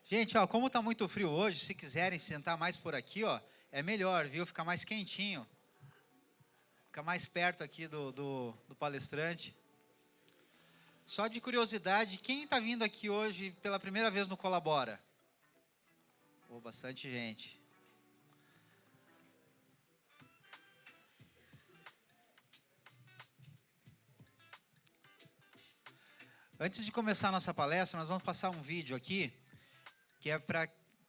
Gente, ó, como tá muito frio hoje, se quiserem sentar mais por aqui, ó, é melhor, viu? Fica mais quentinho. Fica mais perto aqui do palestrante. Só de curiosidade, quem está vindo aqui hoje pela primeira vez no Colabora? Oh, bastante gente. Antes de começar a nossa palestra, nós vamos passar um vídeo aqui, que é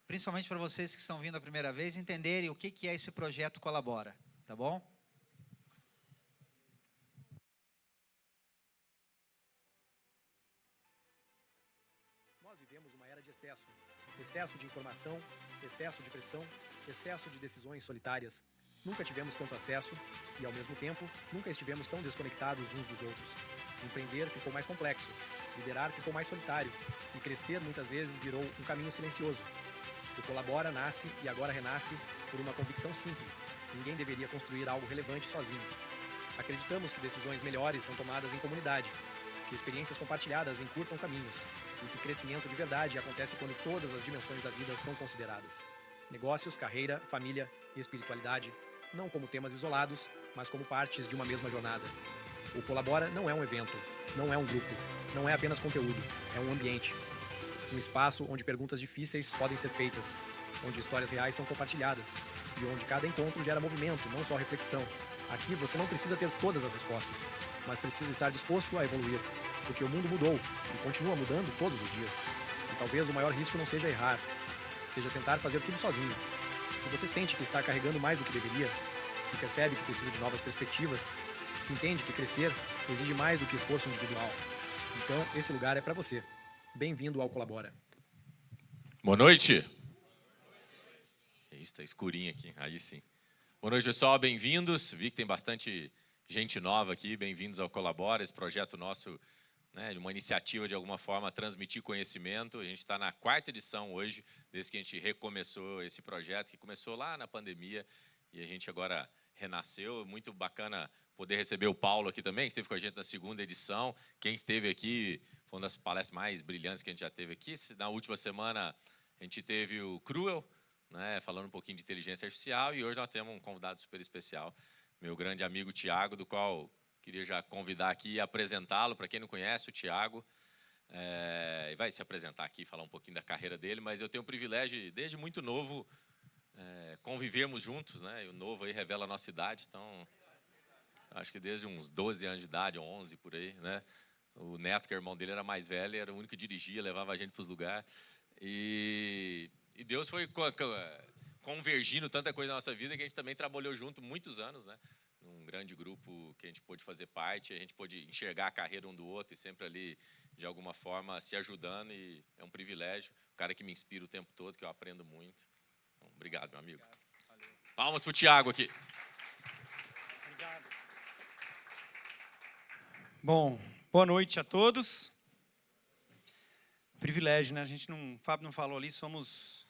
principalmente para vocês que estão vindo a primeira vez, entenderem o que é esse projeto Colabora, tá bom? Nós vivemos uma era de excesso. Excesso de informação, excesso de pressão, excesso de decisões solitárias. Nunca tivemos tanto acesso e, ao mesmo tempo, nunca estivemos tão desconectados uns dos outros. Empreender ficou mais complexo, liderar ficou mais solitário e crescer muitas vezes virou um caminho silencioso. O Colabora nasce e agora renasce por uma convicção simples. Ninguém deveria construir algo relevante sozinho. Acreditamos que decisões melhores são tomadas em comunidade, que experiências compartilhadas encurtam caminhos e que crescimento de verdade acontece quando todas as dimensões da vida são consideradas. Negócios, carreira, família e espiritualidade, não como temas isolados, mas como partes de uma mesma jornada. O Colabora não é um evento, não é um grupo, não é apenas conteúdo, é um ambiente. Um espaço onde perguntas difíceis podem ser feitas, onde histórias reais são compartilhadas e onde cada encontro gera movimento, não só reflexão. Aqui você não precisa ter todas as respostas, mas precisa estar disposto a evoluir, porque o mundo mudou e continua mudando todos os dias. E talvez o maior risco não seja errar, seja tentar fazer tudo sozinho. Se você sente que está carregando mais do que deveria, se percebe que precisa de novas perspectivas, se entende que crescer exige mais do que esforço individual, então esse lugar é para você. Bem-vindo ao Colabora. Boa noite. Está escurinho aqui, aí sim. Boa noite, pessoal, bem-vindos. Vi que tem bastante gente nova aqui, bem-vindos ao Colabora, esse projeto nosso, né, uma iniciativa de alguma forma transmitir conhecimento. A gente está na 4ª edição hoje, desde que a gente recomeçou esse projeto, que começou lá na pandemia e a gente agora renasceu. Muito bacana poder receber o Paulo aqui também, que esteve com a gente na 2ª edição. Quem esteve aqui foi uma das palestras mais brilhantes que a gente já teve aqui. Na última semana a gente teve o Cruel, né, falando um pouquinho de inteligência artificial, e hoje nós temos um convidado super especial, meu grande amigo Tiago, do qual queria já convidar aqui e apresentá-lo. Para quem não conhece, o Tiago vai se apresentar aqui, falar um pouquinho da carreira dele, mas eu tenho o privilégio, desde muito novo, convivermos juntos, né? E o novo aí revela a nossa idade, então acho que desde uns 12 anos de idade, 11 por aí, né? O Neto, que é o irmão dele, era mais velho, era o único que dirigia, levava a gente para os lugares. E Deus foi convergindo tanta coisa na nossa vida que a gente também trabalhou junto muitos anos, né? Num grande grupo que a gente pôde fazer parte, a gente pôde enxergar a carreira um do outro e sempre ali, de alguma forma, se ajudando, e é um privilégio. O cara que me inspira o tempo todo, que eu aprendo muito. Então, obrigado, meu amigo. Palmas para o Tiago aqui. Obrigado. Bom, boa noite a todos. Privilégio, né? O Fábio não falou ali, somos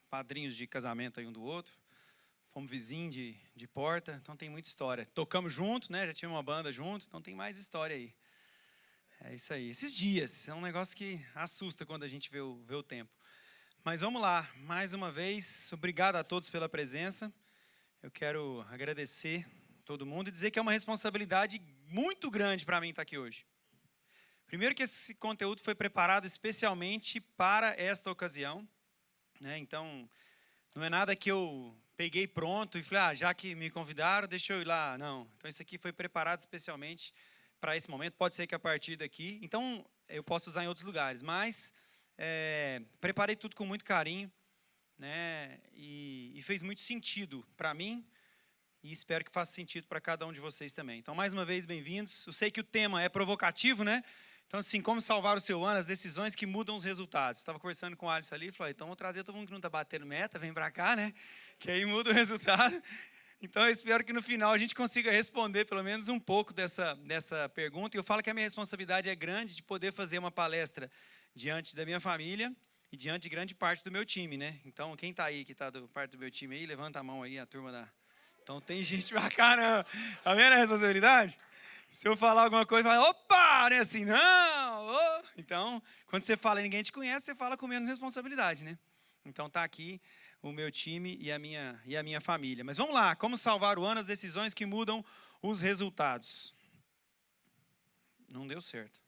padrinhos de casamento aí um do outro. Fomos vizinhos de porta, então tem muita história. Tocamos junto, né? Já tinha uma banda junto, então tem mais história aí. É isso aí. Esses dias, é um negócio que assusta quando a gente vê o tempo. Mas vamos lá, mais uma vez, obrigado a todos pela presença. Eu quero agradecer todo mundo e dizer que é uma responsabilidade muito grande para mim estar aqui hoje. Primeiro que esse conteúdo foi preparado especialmente para esta ocasião, né? Então, não é nada que eu peguei pronto e falei, já que me convidaram, deixa eu ir lá. Não, então isso aqui foi preparado especialmente para esse momento. Pode ser que a partir daqui, então eu posso usar em outros lugares, mas preparei tudo com muito carinho, né? E fez muito sentido para mim e espero que faça sentido para cada um de vocês também. Então, mais uma vez, bem-vindos. Eu sei que o tema é provocativo, né? Então, assim, como salvar o seu ano, as decisões que mudam os resultados. Estava conversando com o Alisson ali e falei, então vou trazer todo mundo que não está batendo meta, vem para cá, né? Que aí muda o resultado. Então, eu espero que no final a gente consiga responder pelo menos um pouco dessa pergunta. E eu falo que a minha responsabilidade é grande de poder fazer uma palestra diante da minha família e diante de grande parte do meu time, né? Então, quem está aí, que está do parte do meu time aí, levanta a mão aí, a turma da... Então, tem gente pra caramba. Tá vendo a responsabilidade? Se eu falar alguma coisa, fala, opa, não é assim, não. Oh. Então, quando você fala e ninguém te conhece, você fala com menos responsabilidade, né? Então, tá aqui o meu time e a minha família. Mas vamos lá, como salvar o ano, as decisões que mudam os resultados. Não deu certo.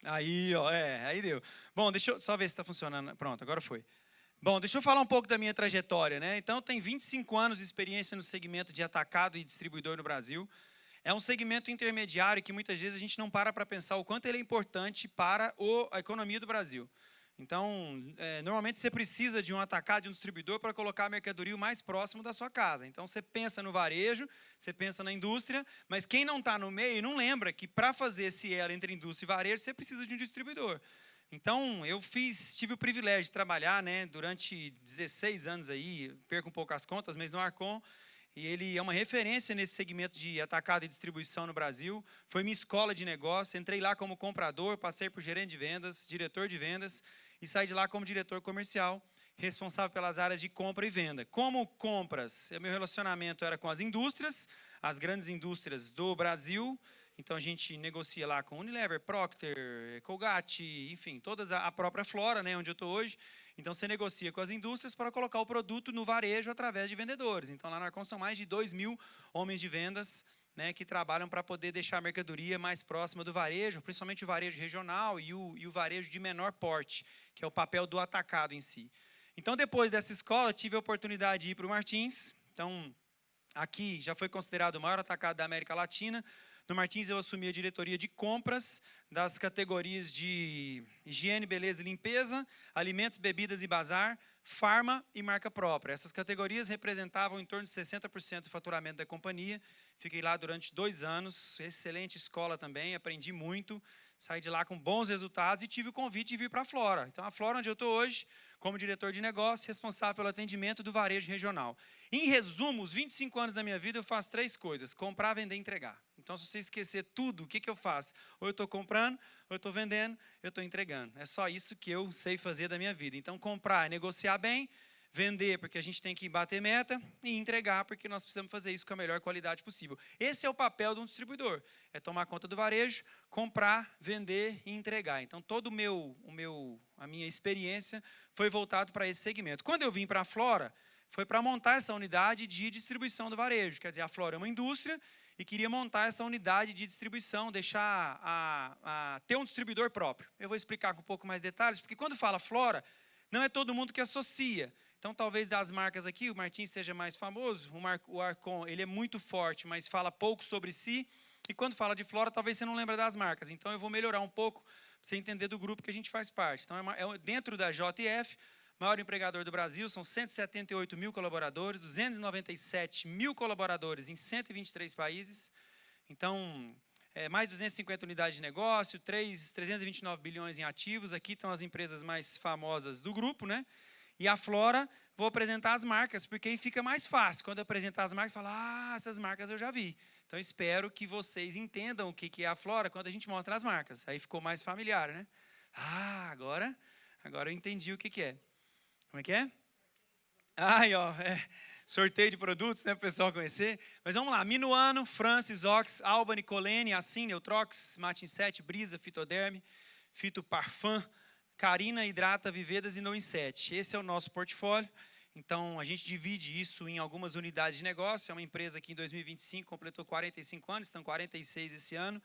Aí, ó, aí deu. Bom, deixa eu só ver se está funcionando. Pronto, agora foi. Bom, deixa eu falar um pouco da minha trajetória, né? Então, tem 25 anos de experiência no segmento de atacado e distribuidor no Brasil. É um segmento intermediário que muitas vezes a gente não para pensar o quanto ele é importante para a economia do Brasil. Então, normalmente você precisa de um atacado, de um distribuidor para colocar a mercadoria o mais próximo da sua casa. Então, você pensa no varejo, você pensa na indústria, mas quem não está no meio não lembra que para fazer esse elo entre indústria e varejo, você precisa de um distribuidor. Então, eu tive o privilégio de trabalhar, né, durante 16 anos aí, perco um pouco as contas, mas no Arcon, e ele é uma referência nesse segmento de atacado e distribuição no Brasil. Foi minha escola de negócio, entrei lá como comprador, passei por gerente de vendas, diretor de vendas, e saí de lá como diretor comercial, responsável pelas áreas de compra e venda. Como compras, meu relacionamento era com as indústrias, as grandes indústrias do Brasil. Então, a gente negocia lá com Unilever, Procter, Colgate, enfim, todas a própria Flora, né, onde eu estou hoje. Então, você negocia com as indústrias para colocar o produto no varejo através de vendedores. Então, lá na Arcon são mais de 2.000 homens de vendas, né, que trabalham para poder deixar a mercadoria mais próxima do varejo, principalmente o varejo regional e o varejo de menor porte, que é o papel do atacado em si. Então, depois dessa escola, tive a oportunidade de ir para o Martins. Então, aqui já foi considerado o maior atacado da América Latina. No Martins, eu assumi a diretoria de compras das categorias de higiene, beleza e limpeza, alimentos, bebidas e bazar, farma e marca própria. Essas categorias representavam em torno de 60% do faturamento da companhia. Fiquei lá durante 2 anos, excelente escola também, aprendi muito, saí de lá com bons resultados e tive o convite de vir para a Flora. Então, a Flora, onde eu estou hoje, como diretor de negócio, responsável pelo atendimento do varejo regional. Em resumo, os 25 anos da minha vida, eu faço 3 coisas: comprar, vender e entregar. Então, se você esquecer tudo, o que eu faço? Ou eu estou comprando, ou eu estou vendendo, eu estou entregando. É só isso que eu sei fazer da minha vida. Então, comprar é negociar bem, vender porque a gente tem que bater meta e entregar porque nós precisamos fazer isso com a melhor qualidade possível. Esse é o papel de um distribuidor, é tomar conta do varejo, comprar, vender e entregar. Então, toda a minha experiência foi voltado para esse segmento. Quando eu vim para a Flora, foi para montar essa unidade de distribuição do varejo. Quer dizer, a Flora é uma indústria e queria montar essa unidade de distribuição, deixar ter um distribuidor próprio. Eu vou explicar com um pouco mais detalhes, porque quando fala Flora, não é todo mundo que associa. Então, talvez das marcas aqui, o Martins seja mais famoso, o Arcon, ele é muito forte, mas fala pouco sobre si. E quando fala de Flora, talvez você não lembre das marcas. Então, eu vou melhorar um pouco para você entender do grupo que a gente faz parte. Então, dentro da JF, maior empregador do Brasil, são 178 mil colaboradores, 297 mil colaboradores em 123 países. Então, mais de 250 unidades de negócio, 329 bilhões em ativos. Aqui estão as empresas mais famosas do grupo, né? E a Flora, vou apresentar as marcas, porque aí fica mais fácil. Quando eu apresentar as marcas, fala, essas marcas eu já vi. Então, espero que vocês entendam o que é a Flora quando a gente mostra as marcas. Aí ficou mais familiar, né? Agora eu entendi o que é. Como é que é? Aí, ó, sorteio de produtos, né, para o pessoal conhecer. Mas vamos lá, Minuano, Francis, Ox, Albany, Colene, Assim, Neutrox, Matin 7, Brisa, Fitoderme, Fito Parfum, Carina, Hidrata, Vivedas e No Inset. Esse é o nosso portfólio. Então, a gente divide isso em algumas unidades de negócio. É uma empresa que em 2025 completou 45 anos, estão 46 esse ano.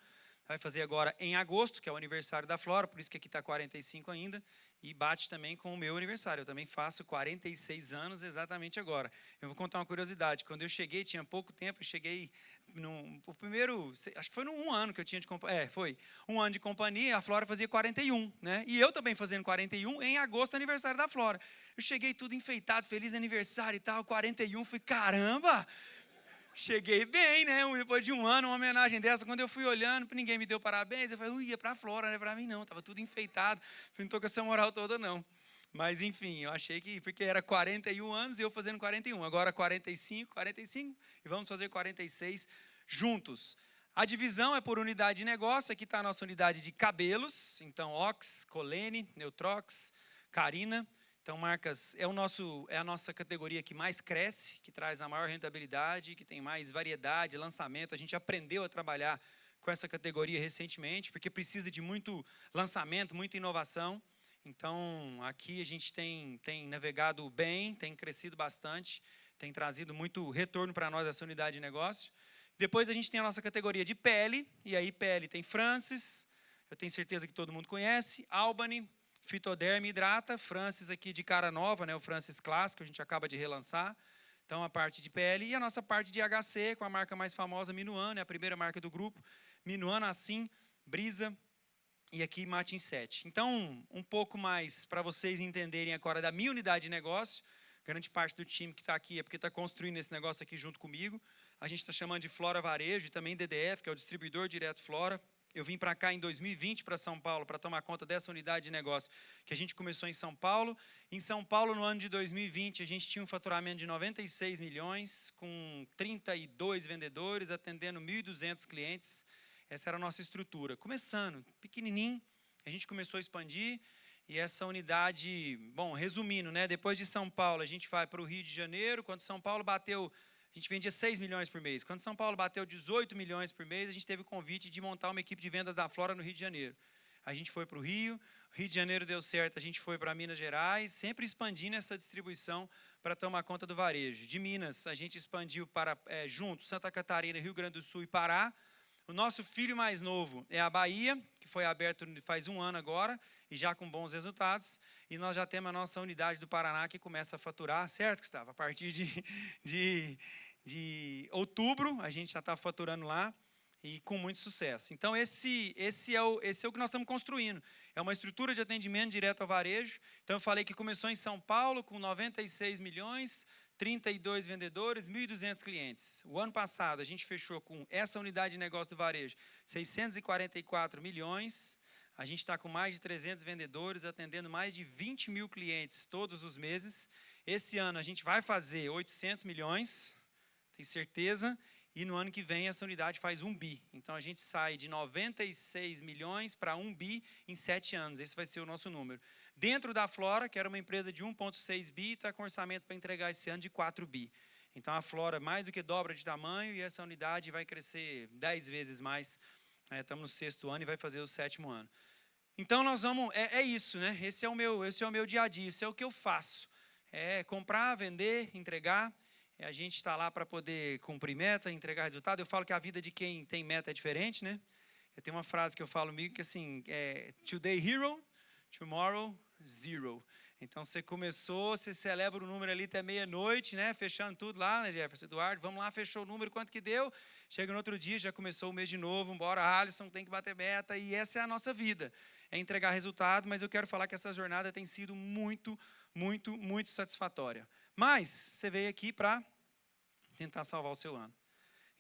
Vai fazer agora em agosto, que é o aniversário da Flora, por isso que aqui está 45 ainda. E bate também com o meu aniversário. Eu também faço 46 anos exatamente agora. Eu vou contar uma curiosidade. Quando eu cheguei, tinha pouco tempo, eu cheguei o primeiro, acho que foi num ano que eu tinha de companhia. Foi um ano de companhia, a Flora fazia 41, né? E eu também fazendo 41 em agosto, aniversário da Flora. Eu cheguei tudo enfeitado, feliz aniversário e tal, 41, fui, caramba! Cheguei bem, né? Depois de um ano, uma homenagem dessa. Quando eu fui olhando, ninguém me deu parabéns. Eu falei, ia para a Flora, não é para mim não. Estava tudo enfeitado. Não estou com essa moral toda, não. Mas, enfim, eu achei que, porque era 41 anos e eu fazendo 41. Agora 45, e vamos fazer 46 juntos. A divisão é por unidade de negócio. Aqui está a nossa unidade de cabelos. Então, Ox, Colene, Neutrox, Carina. Então, marcas é a nossa categoria que mais cresce, que traz a maior rentabilidade, que tem mais variedade, lançamento. A gente aprendeu a trabalhar com essa categoria recentemente, porque precisa de muito lançamento, muita inovação. Então, aqui a gente tem navegado bem, tem crescido bastante, tem trazido muito retorno para nós essa unidade de negócio. Depois a gente tem a nossa categoria de pele, e aí pele tem Francis, eu tenho certeza que todo mundo conhece, Albany, Fitoderm Hidrata, Francis aqui de cara nova, né, o Francis clássico, a gente acaba de relançar. Então, a parte de pele e a nossa parte de HC, com a marca mais famosa, Minuano, é a primeira marca do grupo. Minuano, assim, Brisa e aqui Matin 7. Então, um pouco mais para vocês entenderem agora da minha unidade de negócio. Grande parte do time que está aqui é porque está construindo esse negócio aqui junto comigo. A gente está chamando de Flora Varejo e também DDF, que é o distribuidor direto Flora. Eu vim para cá em 2020, para São Paulo, para tomar conta dessa unidade de negócio que a gente começou em São Paulo. Em São Paulo, no ano de 2020, a gente tinha um faturamento de 96 milhões, com 32 vendedores, atendendo 1.200 clientes. Essa era a nossa estrutura. Começando, pequenininho, a gente começou a expandir. E essa unidade, bom, resumindo, né, depois de São Paulo, a gente vai para o Rio de Janeiro. Quando São Paulo bateu, a gente vendia 6 milhões por mês. Quando São Paulo bateu 18 milhões por mês, a gente teve o convite de montar uma equipe de vendas da Flora no Rio de Janeiro. A gente foi para o Rio de Janeiro deu certo, a gente foi para Minas Gerais, sempre expandindo essa distribuição para tomar conta do varejo. De Minas, a gente expandiu para, junto, Santa Catarina, Rio Grande do Sul e Pará. O nosso filho mais novo é a Bahia, que foi aberto faz um ano agora, e já com bons resultados. E nós já temos a nossa unidade do Paraná que começa a faturar, certo, Gustavo? A partir de outubro, a gente já está faturando lá e com muito sucesso. Então, esse é o que nós estamos construindo. É uma estrutura de atendimento direto ao varejo. Então, eu falei que começou em São Paulo com 96 milhões, 32 vendedores, 1.200 clientes. O ano passado, a gente fechou com essa unidade de negócio do varejo, 644 milhões. A gente está com mais de 300 vendedores, atendendo mais de 20 mil clientes todos os meses. Esse ano, a gente vai fazer 800 milhões, tenho certeza. E no ano que vem, essa unidade faz 1 bi. Então, a gente sai de 96 milhões para 1 bi em 7 anos. Esse vai ser o nosso número. Dentro da Flora, que era uma empresa de 1,6 bi, está com orçamento para entregar esse ano de 4 bi. Então, a Flora mais do que dobra de tamanho e essa unidade vai crescer 10 vezes mais. Estamos no 6º ano e vai fazer o 7º ano. Então, nós vamos... É isso, né? Esse é o meu dia a dia, isso é o que eu faço. É comprar, vender, entregar. A gente está lá para poder cumprir meta, entregar resultado. Eu falo que a vida de quem tem meta é diferente, né? Eu tenho uma frase que eu falo comigo que assim, today hero, tomorrow zero. Então, você começou, você celebra o número ali até meia-noite, né? Fechando tudo lá, né, Jefferson, Eduardo? Vamos lá, fechou o número, quanto que deu? Chega no outro dia, já começou o mês de novo, embora, Alisson, tem que bater meta. E essa é a nossa vida, é entregar resultado. Mas eu quero falar que essa jornada tem sido muito, muito, muito satisfatória. Mas, você veio aqui para tentar salvar o seu ano.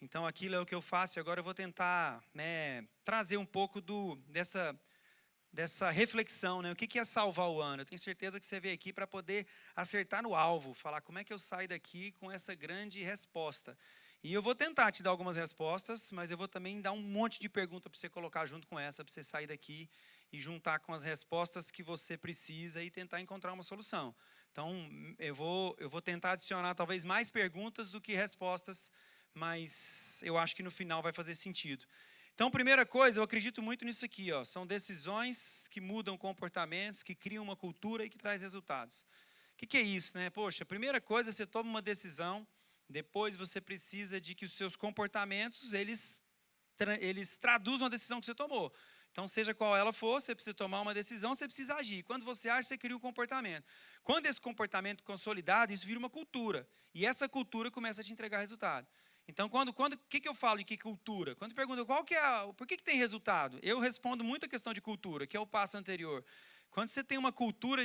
Então, aquilo é o que eu faço e agora eu vou tentar, né, trazer um pouco dessa reflexão, né? O que é salvar o ano? Eu tenho certeza que você veio aqui para poder acertar no alvo, falar como é que eu saio daqui com essa grande resposta. E eu vou tentar te dar algumas respostas, mas eu vou também dar um monte de perguntas para você colocar junto com essa, para você sair daqui e juntar com as respostas que você precisa e tentar encontrar uma solução. Então, eu vou tentar adicionar talvez mais perguntas do que respostas, mas eu acho que no final vai fazer sentido. Então, primeira coisa, eu acredito muito nisso aqui, ó, são decisões que mudam comportamentos, que criam uma cultura e que traz resultados. O que é isso, né? Poxa, a primeira coisa, você toma uma decisão, depois você precisa de que os seus comportamentos, eles traduzam a decisão que você tomou. Então, seja qual ela for, você precisa tomar uma decisão, você precisa agir. Quando você age, você cria um comportamento. Quando esse comportamento é consolidado, isso vira uma cultura. E essa cultura começa a te entregar resultado. Então, o que eu falo de que cultura? Quando perguntam por que tem resultado, eu respondo muito a questão de cultura, que é o passo anterior. Quando você tem uma cultura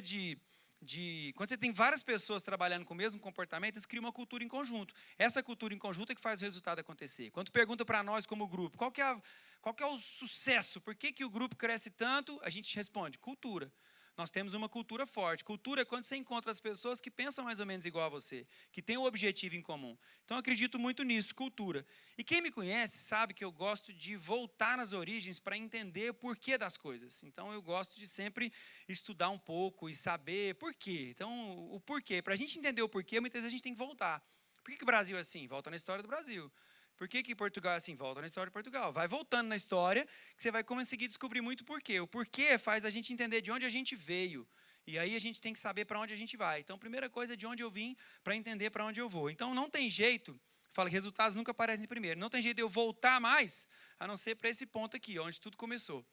quando você tem várias pessoas trabalhando com o mesmo comportamento, isso cria uma cultura em conjunto. Essa cultura em conjunto é que faz o resultado acontecer. Quando pergunta para nós como grupo, qual que é o sucesso? Por que o grupo cresce tanto? A gente responde, cultura. nós temos uma cultura forte. Cultura é quando você encontra as pessoas que pensam mais ou menos igual a você, que têm um objetivo em comum. Então, eu acredito muito nisso, cultura. E quem me conhece sabe que eu gosto de voltar nas origens para entender o porquê das coisas. Então, eu gosto de sempre estudar um pouco e saber por quê. Então, o porquê. Para a gente entender o porquê, muitas vezes a gente tem que voltar. Por que o Brasil é assim? Volta na história do Brasil. Por que Portugal é assim? Volta na história de Portugal. Vai voltando na história, que você vai conseguir descobrir muito o porquê. O porquê faz a gente entender de onde a gente veio. E aí a gente tem que saber para onde a gente vai. Então, a primeira coisa é de onde eu vim, para entender para onde eu vou. Então, não tem jeito, fala que resultados nunca aparecem primeiro. Não tem jeito de eu voltar mais, a não ser para esse ponto aqui, onde tudo começou.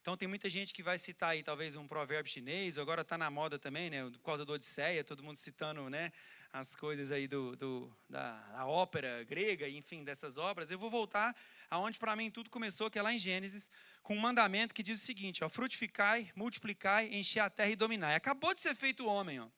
Então, tem muita gente que vai citar aí, talvez, um provérbio chinês, agora está na moda também, né, por causa da Odisseia, todo mundo citando, né, as coisas aí da ópera grega, enfim, dessas obras. Eu vou voltar aonde para mim tudo começou, que é lá em Gênesis, com um mandamento que diz o seguinte, ó, frutificai, multiplicai, enchei a terra e dominai. Acabou de ser feito o homem, ó.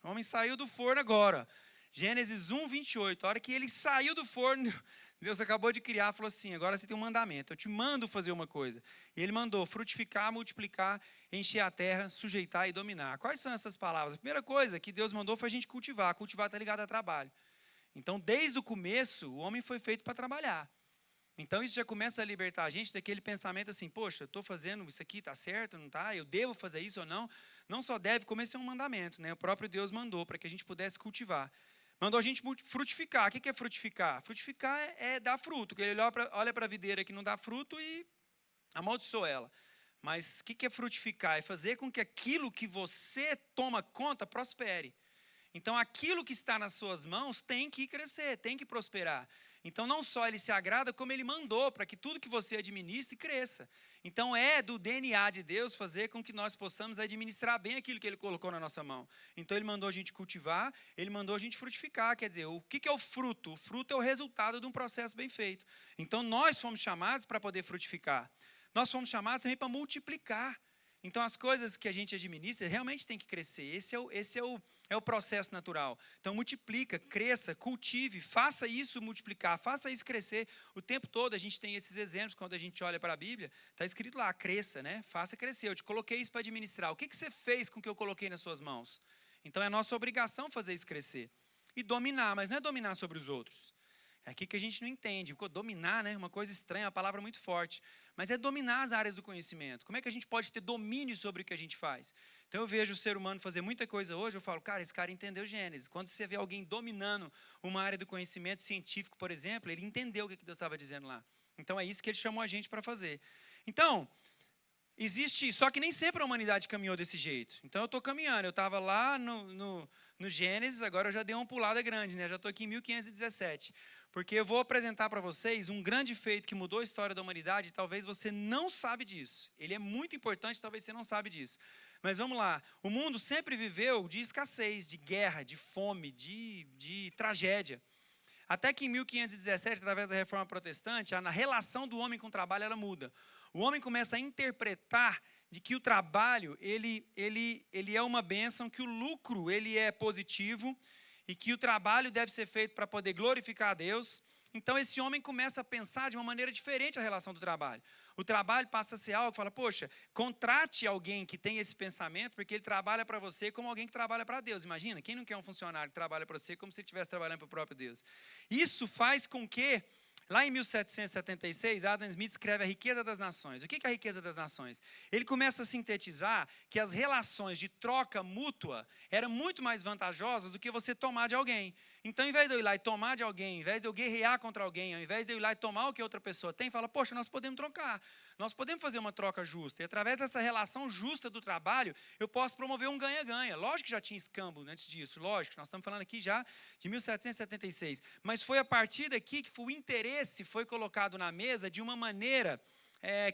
O homem saiu do forno agora. Gênesis 1, 28, a hora que ele saiu do forno, Deus acabou de criar, falou assim, agora você tem um mandamento, eu te mando fazer uma coisa. E ele mandou frutificar, multiplicar, encher a terra, sujeitar e dominar. Quais são essas palavras? A primeira coisa que Deus mandou foi a gente cultivar. Cultivar está ligado a trabalho. Então, desde o começo, o homem foi feito para trabalhar. Então, isso já começa a libertar a gente daquele pensamento assim, poxa, eu estou fazendo isso aqui, está certo, não está? Eu devo fazer isso ou não? Não só deve, como esse é um mandamento, né? O próprio Deus mandou para que a gente pudesse cultivar. Mandou a gente frutificar. O que é frutificar? Frutificar é dar fruto. Ele olha para a videira que não dá fruto e amaldiçoa ela. Mas o que é frutificar? É fazer com que aquilo que você toma conta prospere. Então, aquilo que está nas suas mãos tem que crescer, tem que prosperar. Então, não só ele se agrada, como ele mandou para que tudo que você administre cresça. Então, é do DNA de Deus fazer com que nós possamos administrar bem aquilo que ele colocou na nossa mão. Então, ele mandou a gente cultivar, ele mandou a gente frutificar. Quer dizer, o que é o fruto? O fruto é o resultado de um processo bem feito. Então, nós fomos chamados para poder frutificar. Nós fomos chamados também para multiplicar. Então, as coisas que a gente administra realmente tem que crescer. Esse é o processo natural. Então, multiplica, cresça, cultive, faça isso multiplicar, faça isso crescer. O tempo todo a gente tem esses exemplos, quando a gente olha para a Bíblia, está escrito lá, cresça, né? Faça crescer. Eu te coloquei isso para administrar. O que você fez com o que eu coloquei nas suas mãos? Então, é nossa obrigação fazer isso crescer. E dominar, mas não é dominar sobre os outros. É aqui que a gente não entende. Dominar, né? Uma coisa estranha, uma palavra muito forte. Mas é dominar as áreas do conhecimento. Como é que a gente pode ter domínio sobre o que a gente faz? Então eu vejo o ser humano fazer muita coisa hoje, eu falo, cara, esse cara entendeu Gênesis. Quando você vê alguém dominando uma área do conhecimento científico, por exemplo, ele entendeu o que Deus estava dizendo lá. Então é isso que ele chamou a gente para fazer. Então, existe, só que nem sempre a humanidade caminhou desse jeito. Então eu estou caminhando, eu estava lá no Gênesis, agora eu já dei uma pulada grande, né? Já estou aqui em 1517. Porque eu vou apresentar para vocês um grande feito que mudou a história da humanidade, e talvez você não sabe disso. Ele é muito importante, talvez você não sabe disso. Mas vamos lá, o mundo sempre viveu de escassez, de guerra, de fome, de tragédia. Até que em 1517, através da Reforma Protestante, a relação do homem com o trabalho ela muda. O homem começa a interpretar de que o trabalho ele é uma bênção, que o lucro ele é positivo, e que o trabalho deve ser feito para poder glorificar a Deus. Então, esse homem começa a pensar de uma maneira diferente a relação do trabalho. O trabalho passa a ser algo que fala, poxa, contrate alguém que tem esse pensamento, porque ele trabalha para você como alguém que trabalha para Deus. Imagina, quem não quer um funcionário que trabalha para você como se ele estivesse trabalhando para o próprio Deus? Isso faz com que, lá em 1776, Adam Smith escreve A Riqueza das Nações. O que é a riqueza das nações? Ele começa a sintetizar que as relações de troca mútua eram muito mais vantajosas do que você tomar de alguém. Então, ao invés de eu ir lá e tomar de alguém, ao invés de eu guerrear contra alguém, ao invés de eu ir lá e tomar o que outra pessoa tem, fala, poxa, nós podemos trocar. Nós podemos fazer uma troca justa. E através dessa relação justa do trabalho, eu posso promover um ganha-ganha. Lógico que já tinha escambo antes disso, lógico. Nós estamos falando aqui já de 1776. Mas foi a partir daqui que o interesse foi colocado na mesa de uma maneira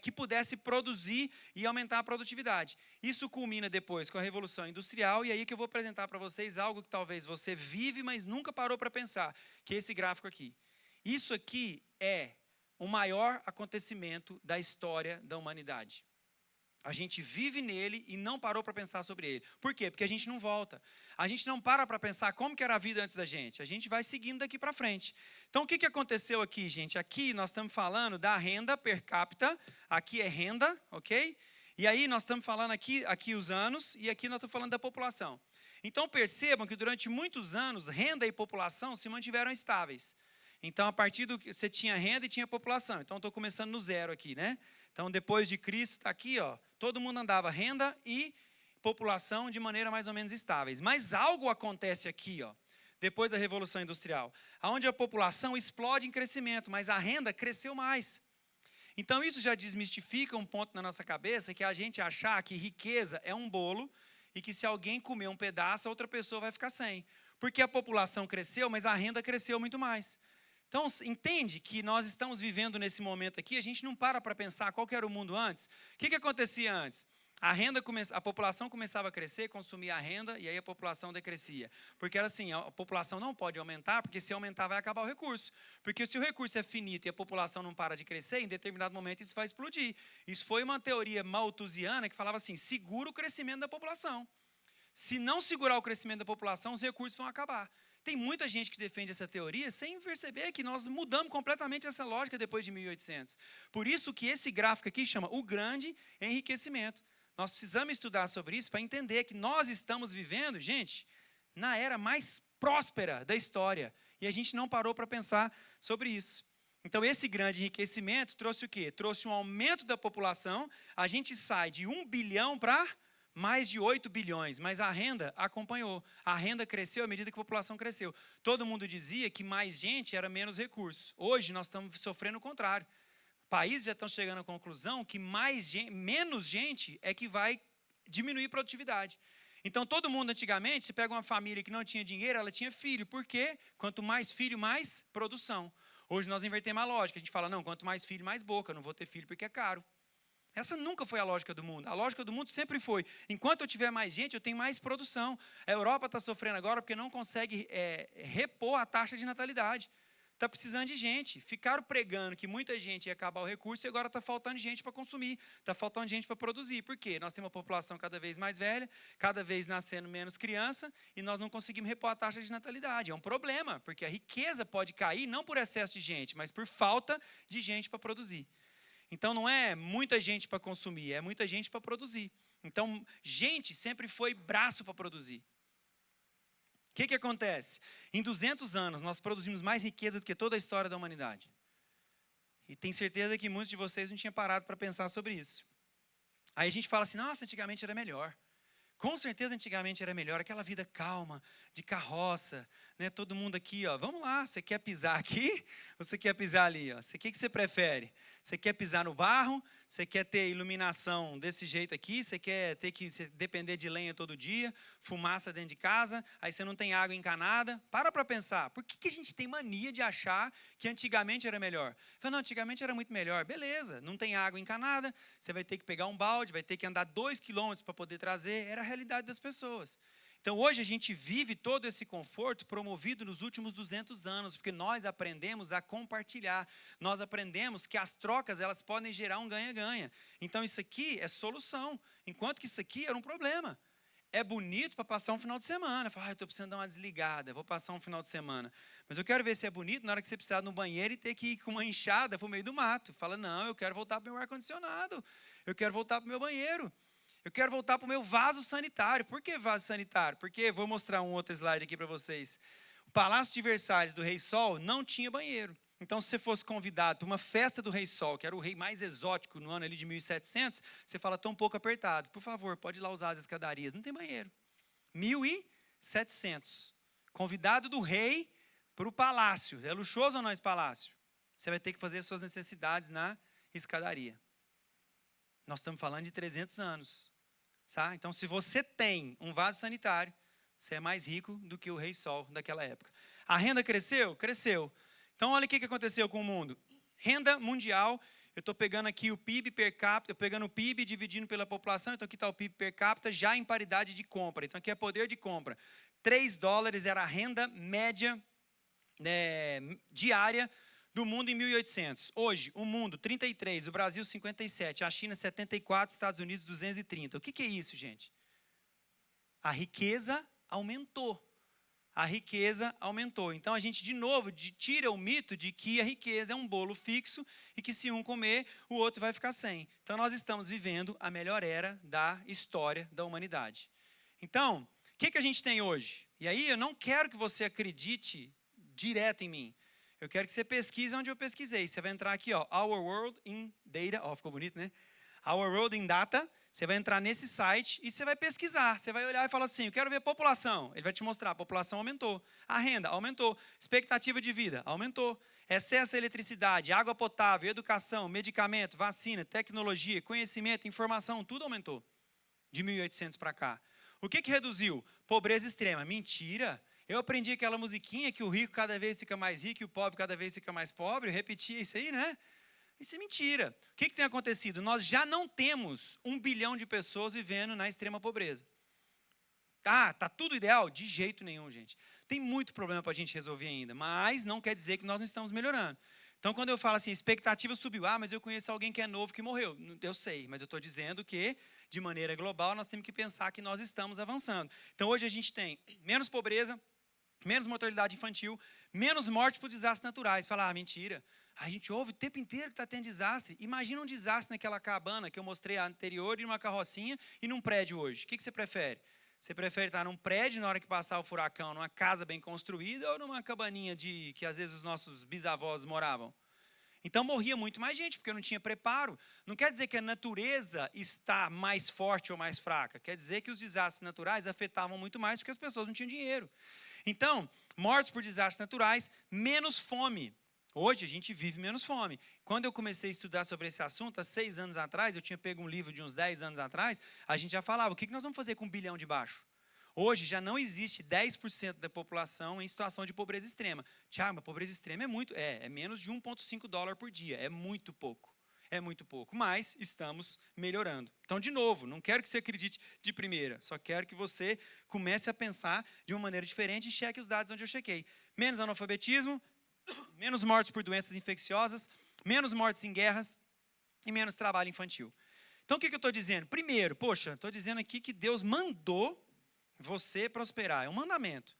que pudesse produzir e aumentar a produtividade. Isso culmina depois com a Revolução Industrial, e aí que eu vou apresentar para vocês algo que talvez você vive, mas nunca parou para pensar, que é esse gráfico aqui. Isso aqui é o maior acontecimento da história da humanidade. A gente vive nele e não parou para pensar sobre ele. Por quê? Porque a gente não volta. A gente não para pensar como que era a vida antes da gente. A gente vai seguindo daqui para frente. Então, o que aconteceu aqui, gente? Aqui nós estamos falando da renda per capita. Aqui é renda, ok? E aí nós estamos falando aqui os anos, e aqui nós estamos falando da população. Então percebam que durante muitos anos, renda e população se mantiveram estáveis. Então, a partir do que você tinha renda e tinha população. Então, estou começando no zero aqui, né? Então, depois de Cristo, está aqui, ó, todo mundo andava renda e população de maneira mais ou menos estáveis. Mas algo acontece aqui, ó, depois da Revolução Industrial, onde a população explode em crescimento, mas a renda cresceu mais. Então, isso já desmistifica um ponto na nossa cabeça, que é a gente achar que riqueza é um bolo e que se alguém comer um pedaço, a outra pessoa vai ficar sem. Porque a população cresceu, mas a renda cresceu muito mais. Então, entende que nós estamos vivendo nesse momento aqui, a gente não para pensar qual que era o mundo antes. O que acontecia antes? A população começava a crescer, consumia a renda, e aí a população decrescia. Porque era assim, a população não pode aumentar, porque se aumentar vai acabar o recurso. Porque se o recurso é finito e a população não para de crescer, em determinado momento isso vai explodir. Isso foi uma teoria malthusiana que falava assim, segura o crescimento da população. Se não segurar o crescimento da população, os recursos vão acabar. Tem muita gente que defende essa teoria sem perceber que nós mudamos completamente essa lógica depois de 1800. Por isso que esse gráfico aqui chama o grande enriquecimento. Nós precisamos estudar sobre isso para entender que nós estamos vivendo, gente, na era mais próspera da história. E a gente não parou para pensar sobre isso. Então, esse grande enriquecimento trouxe o quê? Trouxe um aumento da população. A gente sai de 1 bilhão para mais de 8 bilhões, mas a renda acompanhou. A renda cresceu à medida que a população cresceu. Todo mundo dizia que mais gente era menos recurso. Hoje nós estamos sofrendo o contrário. Países já estão chegando à conclusão que menos gente é que vai diminuir a produtividade. Então, todo mundo antigamente, se pega uma família que não tinha dinheiro, ela tinha filho. Por quê? Quanto mais filho, mais produção. Hoje nós invertemos a lógica. A gente fala, não, quanto mais filho, mais boca. Eu não vou ter filho porque é caro. Essa nunca foi a lógica do mundo. A lógica do mundo sempre foi, enquanto eu tiver mais gente, eu tenho mais produção. A Europa está sofrendo agora porque não consegue repor a taxa de natalidade. Está precisando de gente. Ficaram pregando que muita gente ia acabar o recurso e agora está faltando gente para consumir. Está faltando gente para produzir. Por quê? Nós temos uma população cada vez mais velha, cada vez nascendo menos criança e nós não conseguimos repor a taxa de natalidade. É um problema, porque a riqueza pode cair não por excesso de gente, mas por falta de gente para produzir. Então, não é muita gente para consumir, é muita gente para produzir. Então, gente sempre foi braço para produzir. O que acontece? Em 200 anos, nós produzimos mais riqueza do que toda a história da humanidade. E tenho certeza que muitos de vocês não tinham parado para pensar sobre isso. Aí a gente fala assim, nossa, antigamente era melhor. Com certeza antigamente era melhor, aquela vida calma, de carroça, né? Todo mundo aqui, ó, vamos lá, você quer pisar aqui ou você quer pisar ali? Ó? O que você prefere? Você quer pisar no barro? Você quer ter iluminação desse jeito aqui? Você quer ter que depender de lenha todo dia? Fumaça dentro de casa? Aí você não tem água encanada? Para pensar, por que a gente tem mania de achar que antigamente era melhor? Fala, não, antigamente era muito melhor. Beleza, não tem água encanada, você vai ter que pegar um balde, vai ter que andar 2 quilômetros para poder trazer. Era a realidade das pessoas. Então, hoje a gente vive todo esse conforto promovido nos últimos 200 anos, porque nós aprendemos a compartilhar. Nós aprendemos que as trocas, elas podem gerar um ganha-ganha. Então, isso aqui é solução, enquanto que isso aqui era um problema. É bonito para passar um final de semana. Fala, eu estou precisando dar uma desligada, vou passar um final de semana. Mas eu quero ver se é bonito na hora que você precisar ir no banheiro e ter que ir com uma enxada para o meio do mato. Fala, não, eu quero voltar para o meu ar-condicionado, eu quero voltar para o meu banheiro. Eu quero voltar para o meu vaso sanitário. Por que vaso sanitário? Porque, vou mostrar um outro slide aqui para vocês. O Palácio de Versalhes do Rei Sol não tinha banheiro. Então, se você fosse convidado para uma festa do Rei Sol, que era o rei mais exótico no ano ali de 1700, você fala, estou um pouco apertado. Por favor, pode ir lá usar as escadarias. Não tem banheiro. 1700. Convidado do rei para o palácio. É luxuoso ou não esse palácio? Você vai ter que fazer suas necessidades na escadaria. Nós estamos falando de 300 anos. Tá? Então, se você tem um vaso sanitário, você é mais rico do que o Rei Sol daquela época. A renda cresceu? Cresceu. Então, olha o que aconteceu com o mundo. Renda mundial, eu estou pegando aqui o PIB per capita, pegando o PIB e dividindo pela população, então aqui está o PIB per capita já em paridade de compra. Então, aqui é poder de compra. $3 era a renda média diária do mundo em 1800. Hoje, o mundo, 33, o Brasil, 57, a China, 74, Estados Unidos, 230. O que é isso, gente? A riqueza aumentou. a riqueza aumentou. Então, a gente, de novo, tira o mito de que a riqueza é um bolo fixo e que se um comer, o outro vai ficar sem. Então, nós estamos vivendo a melhor era da história da humanidade. Então, o que a gente tem hoje? E aí, eu não quero que você acredite direto em mim. Eu quero que você pesquise onde eu pesquisei. Você vai entrar aqui, ó, Our World in Data. Ó, ficou bonito, né? Our World in Data. Você vai entrar nesse site e você vai pesquisar. Você vai olhar e falar assim, eu quero ver população. Ele vai te mostrar, a população aumentou. A renda aumentou. Expectativa de vida aumentou. Excesso de eletricidade, água potável, educação, medicamento, vacina, tecnologia, conhecimento, informação, tudo aumentou. De 1800 para cá. O que reduziu? Pobreza extrema. Mentira. Eu aprendi aquela musiquinha que o rico cada vez fica mais rico e o pobre cada vez fica mais pobre. Eu repetia isso aí, né? Isso é mentira. O que tem acontecido? Nós já não temos 1 bilhão de pessoas vivendo na extrema pobreza. Tá tudo ideal? De jeito nenhum, gente. Tem muito problema para a gente resolver ainda, mas não quer dizer que nós não estamos melhorando. Então, quando eu falo assim, expectativa subiu. Mas eu conheço alguém que é novo que morreu. Eu sei, mas eu estou dizendo que, de maneira global, nós temos que pensar que nós estamos avançando. Então, hoje a gente tem menos pobreza, menos mortalidade infantil, menos morte por desastres naturais. Fala, mentira. A gente ouve o tempo inteiro que está tendo desastre. Imagina um desastre naquela cabana que eu mostrei anterior, e numa carrocinha, e num prédio hoje. O que você prefere? Você prefere estar num prédio na hora que passar o furacão, numa casa bem construída, ou numa cabaninha que às vezes os nossos bisavós moravam? Então morria muito mais gente, porque não tinha preparo. Não quer dizer que a natureza está mais forte ou mais fraca. Quer dizer que os desastres naturais afetavam muito mais, porque as pessoas não tinham dinheiro. Então, mortes por desastres naturais, menos fome. Hoje a gente vive menos fome. Quando eu comecei a estudar sobre esse assunto, há 6 anos atrás, eu tinha pego um livro de uns 10 anos atrás, a gente já falava, o que nós vamos fazer com 1 bilhão de baixo? Hoje já não existe 10% da população em situação de pobreza extrema. Tiago, mas pobreza extrema é muito, é menos de $1,5 por dia, é muito pouco. É muito pouco, mas estamos melhorando. Então, de novo, não quero que você acredite de primeira, só quero que você comece a pensar de uma maneira diferente e cheque os dados onde eu chequei. Menos analfabetismo, menos mortes por doenças infecciosas, menos mortes em guerras e menos trabalho infantil. Então, o que eu estou dizendo? Primeiro, estou dizendo aqui que Deus mandou você prosperar, é um mandamento.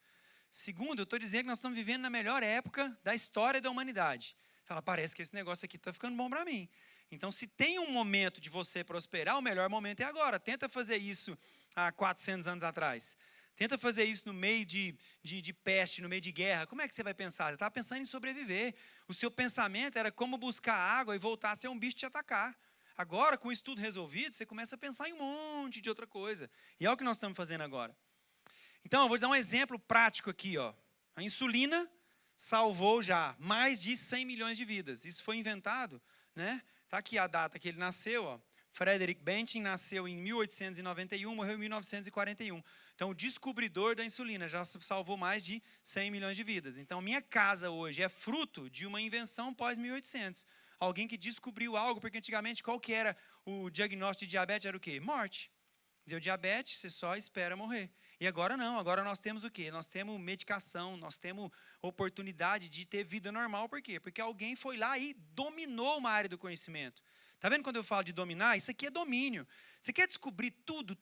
Segundo, eu estou dizendo que nós estamos vivendo na melhor época da história da humanidade. Fala, parece que esse negócio aqui está ficando bom para mim. Então, se tem um momento de você prosperar, o melhor momento é agora. Tenta fazer isso há 400 anos atrás. Tenta fazer isso no meio de peste, no meio de guerra. Como é que você vai pensar? Você estava pensando em sobreviver. O seu pensamento era como buscar água e voltar a ser um bicho te atacar. Agora, com isso tudo resolvido, você começa a pensar em um monte de outra coisa. E é o que nós estamos fazendo agora. Então, eu vou dar um exemplo prático aqui. Ó. A insulina salvou já mais de 100 milhões de vidas. Isso foi inventado, né? Está aqui a data que ele nasceu. Ó. Frederick Banting nasceu em 1891, morreu em 1941. Então, o descobridor da insulina já salvou mais de 100 milhões de vidas. Então, minha casa hoje é fruto de uma invenção pós-1800. Alguém que descobriu algo, porque antigamente qual que era o diagnóstico de diabetes? Era o quê? Morte. Deu diabetes, você só espera morrer. E agora não, agora nós temos o quê? Nós temos medicação, nós temos oportunidade de ter vida normal. Por quê? Porque alguém foi lá e dominou uma área do conhecimento. Está vendo quando eu falo de dominar? Isso aqui é domínio. Você quer descobrir tudo.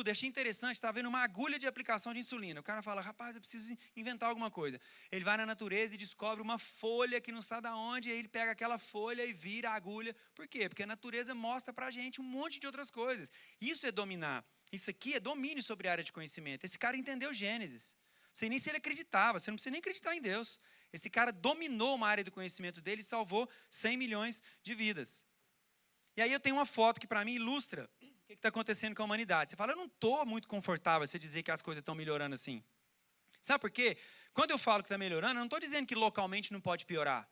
Achei interessante, está vendo uma agulha de aplicação de insulina. O cara fala, rapaz, eu preciso inventar alguma coisa. Ele vai na natureza e descobre uma folha que não sabe de onde, e aí ele pega aquela folha e vira a agulha. Por quê? Porque a natureza mostra para a gente um monte de outras coisas. Isso é dominar. Isso aqui é domínio sobre a área de conhecimento. Esse cara entendeu Gênesis. Não sei nem se ele acreditava, você não precisa nem acreditar em Deus. Esse cara dominou uma área do conhecimento dele e salvou 100 milhões de vidas. E aí eu tenho uma foto que para mim ilustra o que está acontecendo com a humanidade. Você fala, eu não estou muito confortável você dizer que as coisas estão melhorando assim. Sabe por quê? Quando eu falo que está melhorando, eu não estou dizendo que localmente não pode piorar.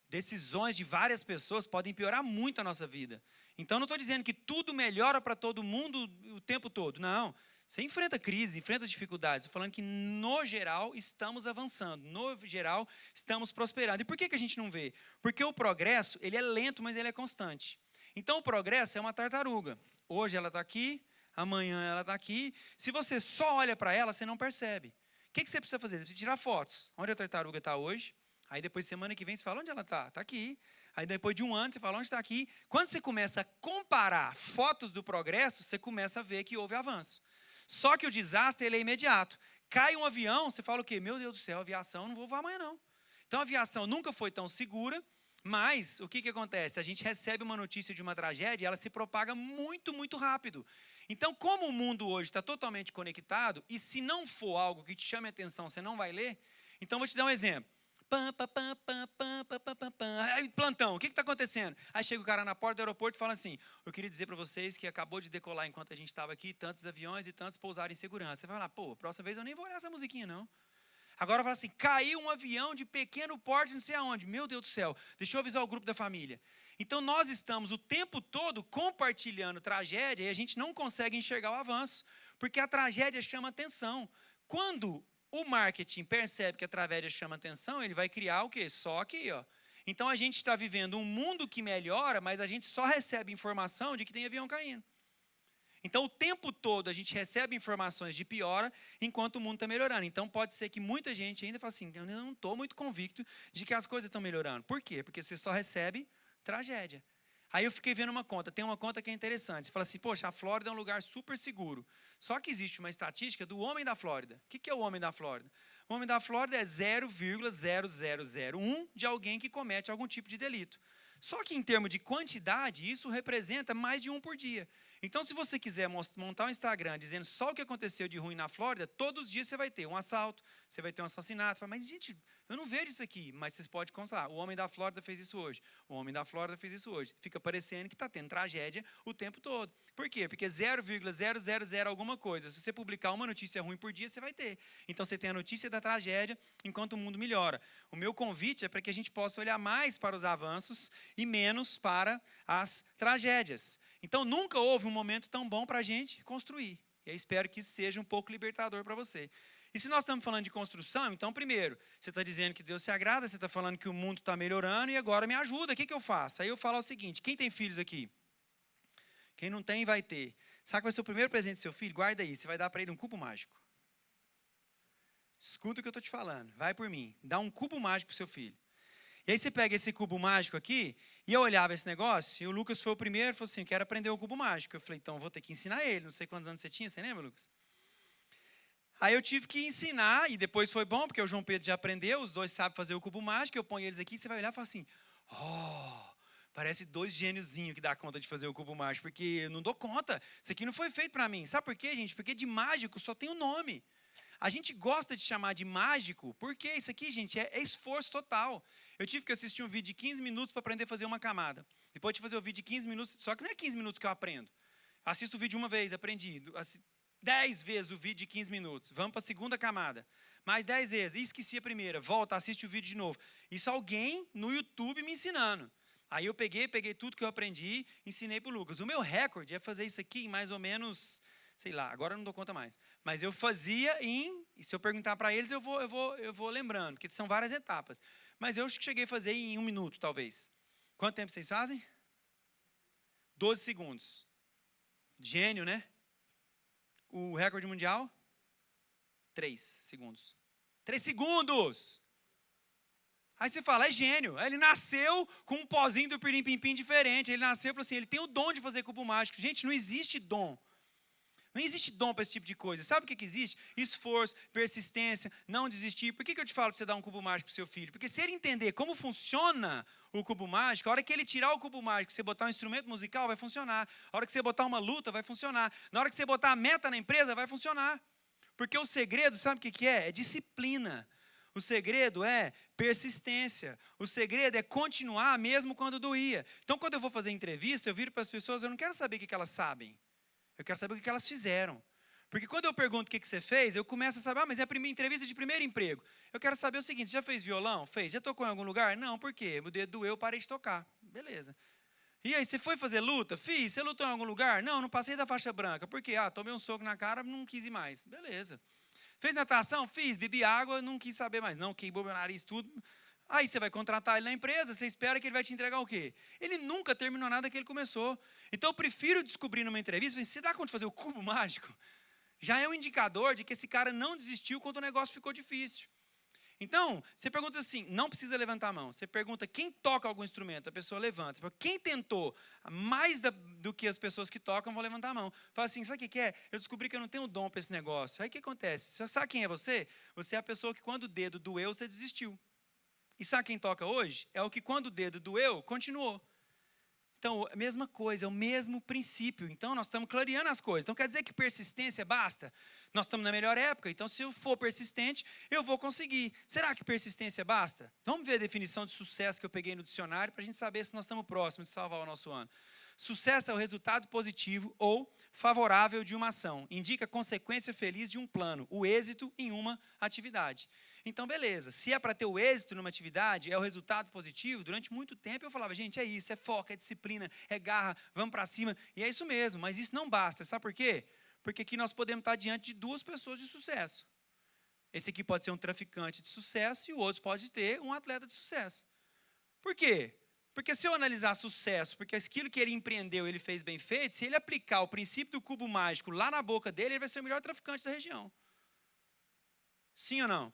Decisões de várias pessoas podem piorar muito a nossa vida. Então, eu não estou dizendo que tudo melhora para todo mundo o tempo todo. Não. Você enfrenta crise, enfrenta dificuldades. Estou falando que, no geral, estamos avançando. No geral, estamos prosperando. E por que a gente não vê? Porque o progresso, ele é lento, mas ele é constante. Então, o progresso é uma tartaruga. Hoje ela está aqui, amanhã ela está aqui. Se você só olha para ela, você não percebe. O que você precisa fazer? Você precisa tirar fotos. Onde a tartaruga está hoje? Aí depois, semana que vem, você fala, onde ela está? Está aqui. Aí depois de um ano, você fala, onde está aqui? Quando você começa a comparar fotos do progresso, você começa a ver que houve avanço. Só que o desastre ele é imediato. Cai um avião, você fala o quê? Meu Deus do céu, aviação, não vou voar amanhã não. Então a aviação nunca foi tão segura, mas o que acontece? A gente recebe uma notícia de uma tragédia e ela se propaga muito, muito rápido. Então, como o mundo hoje está totalmente conectado, e se não for algo que te chame a atenção, você não vai ler, então vou te dar um exemplo. Pam, pam, pam, pam, pam, pam, pam, pam, pam. Aí, plantão, o que está acontecendo? Aí chega o cara na porta do aeroporto e fala assim, eu queria dizer para vocês que acabou de decolar enquanto a gente estava aqui, tantos aviões e tantos pousaram em segurança. Você vai falar, pô, próxima vez eu nem vou olhar essa musiquinha, não. Agora fala assim, caiu um avião de pequeno porte, não sei aonde. Meu Deus do céu, deixa eu avisar o grupo da família. Então nós estamos o tempo todo compartilhando tragédia e a gente não consegue enxergar o avanço, porque a tragédia chama atenção. Quando o marketing percebe que a tragédia chama atenção, ele vai criar o quê? Só aqui, ó. Então a gente está vivendo um mundo que melhora, mas a gente só recebe informação de que tem avião caindo. Então, o tempo todo a gente recebe informações de piora, enquanto o mundo está melhorando. Então, pode ser que muita gente ainda fale assim, eu não estou muito convicto de que as coisas estão melhorando. Por quê? Porque você só recebe tragédia. Aí eu fiquei vendo uma conta, tem uma conta que é interessante. Você fala assim, poxa, a Flórida é um lugar super seguro. Só que existe uma estatística do homem da Flórida. O que é o homem da Flórida? O homem da Flórida é 0,0001 de alguém que comete algum tipo de delito. Só que em termos de quantidade, isso representa mais de um por dia. Então, se você quiser montar um Instagram dizendo só o que aconteceu de ruim na Flórida, todos os dias você vai ter um assalto, você vai ter um assassinato. Fala, mas, gente, eu não vejo isso aqui. Mas você pode contar, o homem da Flórida fez isso hoje. O homem da Flórida fez isso hoje. Fica parecendo que está tendo tragédia o tempo todo. Por quê? Porque 0,000 alguma coisa. Se você publicar uma notícia ruim por dia, você vai ter. Então, você tem a notícia da tragédia enquanto o mundo melhora. O meu convite é para que a gente possa olhar mais para os avanços e menos para as tragédias. Então, nunca houve um momento tão bom para a gente construir. E eu espero que isso seja um pouco libertador para você. E se nós estamos falando de construção, então, primeiro, você está dizendo que Deus se agrada, você está falando que o mundo está melhorando, e agora me ajuda, o que eu faço? Aí eu falo o seguinte, quem tem filhos aqui? Quem não tem, vai ter. Sabe qual vai ser o primeiro presente do seu filho? Guarda aí, você vai dar para ele um cubo mágico. Escuta o que eu estou te falando, vai por mim. Dá um cubo mágico para o seu filho. E aí você pega esse cubo mágico aqui, e eu olhava esse negócio, e o Lucas foi o primeiro, falou assim, quero aprender o cubo mágico. Eu falei, então eu vou ter que ensinar ele, não sei quantos anos você tinha, você lembra, Lucas? Aí eu tive que ensinar, e depois foi bom, porque o João Pedro já aprendeu, os dois sabem fazer o cubo mágico, eu ponho eles aqui, você vai olhar e falar assim, parece dois gêniozinhos que dá conta de fazer o cubo mágico, porque eu não dou conta, isso aqui não foi feito para mim. Sabe por quê, gente? Porque de mágico só tem o nome. A gente gosta de chamar de mágico, porque isso aqui, gente, é esforço total. Eu tive que assistir um vídeo de 15 minutos para aprender a fazer uma camada. Depois de fazer o vídeo de 15 minutos, só que não é 15 minutos que eu aprendo. Assisto o vídeo uma vez, aprendi. 10 vezes o vídeo de 15 minutos. Vamos para a segunda camada. Mais 10 vezes. E esqueci a primeira. Volta, assiste o vídeo de novo. Isso alguém no YouTube me ensinando. Aí eu peguei tudo que eu aprendi, ensinei para o Lucas. O meu recorde é fazer isso aqui em mais ou menos... sei lá, agora eu não dou conta mais. Mas eu fazia e se eu perguntar para eles, eu vou lembrando, porque são várias etapas. Mas eu acho que cheguei a fazer em 1 minuto, talvez. Quanto tempo vocês fazem? 12 segundos. Gênio, né? O recorde mundial? 3 segundos. 3 segundos! Aí você fala, é gênio. Ele nasceu com um pozinho do pirim-pim-pim diferente. Ele nasceu e falou assim, ele tem o dom de fazer cubo mágico. Gente, não existe dom. Não existe dom para esse tipo de coisa. Sabe o que existe? Esforço, persistência, não desistir. Por que eu te falo para você dar um cubo mágico para o seu filho? Porque se ele entender como funciona o cubo mágico, a hora que ele tirar o cubo mágico, você botar um instrumento musical, vai funcionar. A hora que você botar uma luta, vai funcionar. Na hora que você botar a meta na empresa, vai funcionar. Porque o segredo, sabe o que é? É disciplina. O segredo é persistência. O segredo é continuar mesmo quando doía. Então, quando eu vou fazer entrevista, eu viro para as pessoas, eu não quero saber o que elas sabem. Eu quero saber o que elas fizeram. Porque quando eu pergunto o que você fez, eu começo a saber, mas é a entrevista de primeiro emprego. Eu quero saber o seguinte, já fez violão? Fez. Já tocou em algum lugar? Não, por quê? O dedo doeu, eu parei de tocar. Beleza. E aí, você foi fazer luta? Fiz. Você lutou em algum lugar? Não, não passei da faixa branca. Por quê? Tomei um soco na cara, não quis ir mais. Beleza. Fez natação? Fiz. Bebi água, não quis saber mais. Não, queimou meu nariz, tudo. Aí você vai contratar ele na empresa, você espera que ele vai te entregar o quê? Ele nunca terminou nada que ele começou. Então eu prefiro descobrir numa entrevista, você dá conta de fazer o cubo mágico? Já é um indicador de que esse cara não desistiu quando o negócio ficou difícil. Então, você pergunta assim, não precisa levantar a mão. Você pergunta quem toca algum instrumento, a pessoa levanta. Quem tentou mais do que as pessoas que tocam, vão levantar a mão. Fala assim, sabe o que é? Eu descobri que eu não tenho dom para esse negócio. Aí o que acontece? Você sabe quem é você? Você é a pessoa que quando o dedo doeu, você desistiu. E sabe quem toca hoje? É o que quando o dedo doeu, continuou. Então, a mesma coisa, é o mesmo princípio. Então, nós estamos clareando as coisas. Então, quer dizer que persistência basta? Nós estamos na melhor época, então, se eu for persistente, eu vou conseguir. Será que persistência basta? Vamos ver a definição de sucesso que eu peguei no dicionário para a gente saber se nós estamos próximos de salvar o nosso ano. Sucesso é o resultado positivo ou favorável de uma ação. Indica a consequência feliz de um plano, o êxito em uma atividade. Então, beleza, se é para ter o êxito numa atividade, é o resultado positivo, durante muito tempo eu falava, gente, é isso, é foco, é disciplina, é garra, vamos para cima, e é isso mesmo, mas isso não basta, sabe por quê? Porque aqui nós podemos estar diante de duas pessoas de sucesso. Esse aqui pode ser um traficante de sucesso e o outro pode ter um atleta de sucesso. Por quê? Porque se eu analisar sucesso, porque aquilo que ele empreendeu, ele fez bem feito, se ele aplicar o princípio do cubo mágico lá na boca dele, ele vai ser o melhor traficante da região. Sim ou não?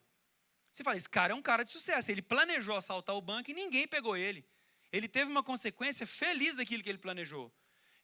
Você fala, esse cara é um cara de sucesso, ele planejou assaltar o banco e ninguém pegou ele. Ele teve uma consequência feliz daquilo que ele planejou.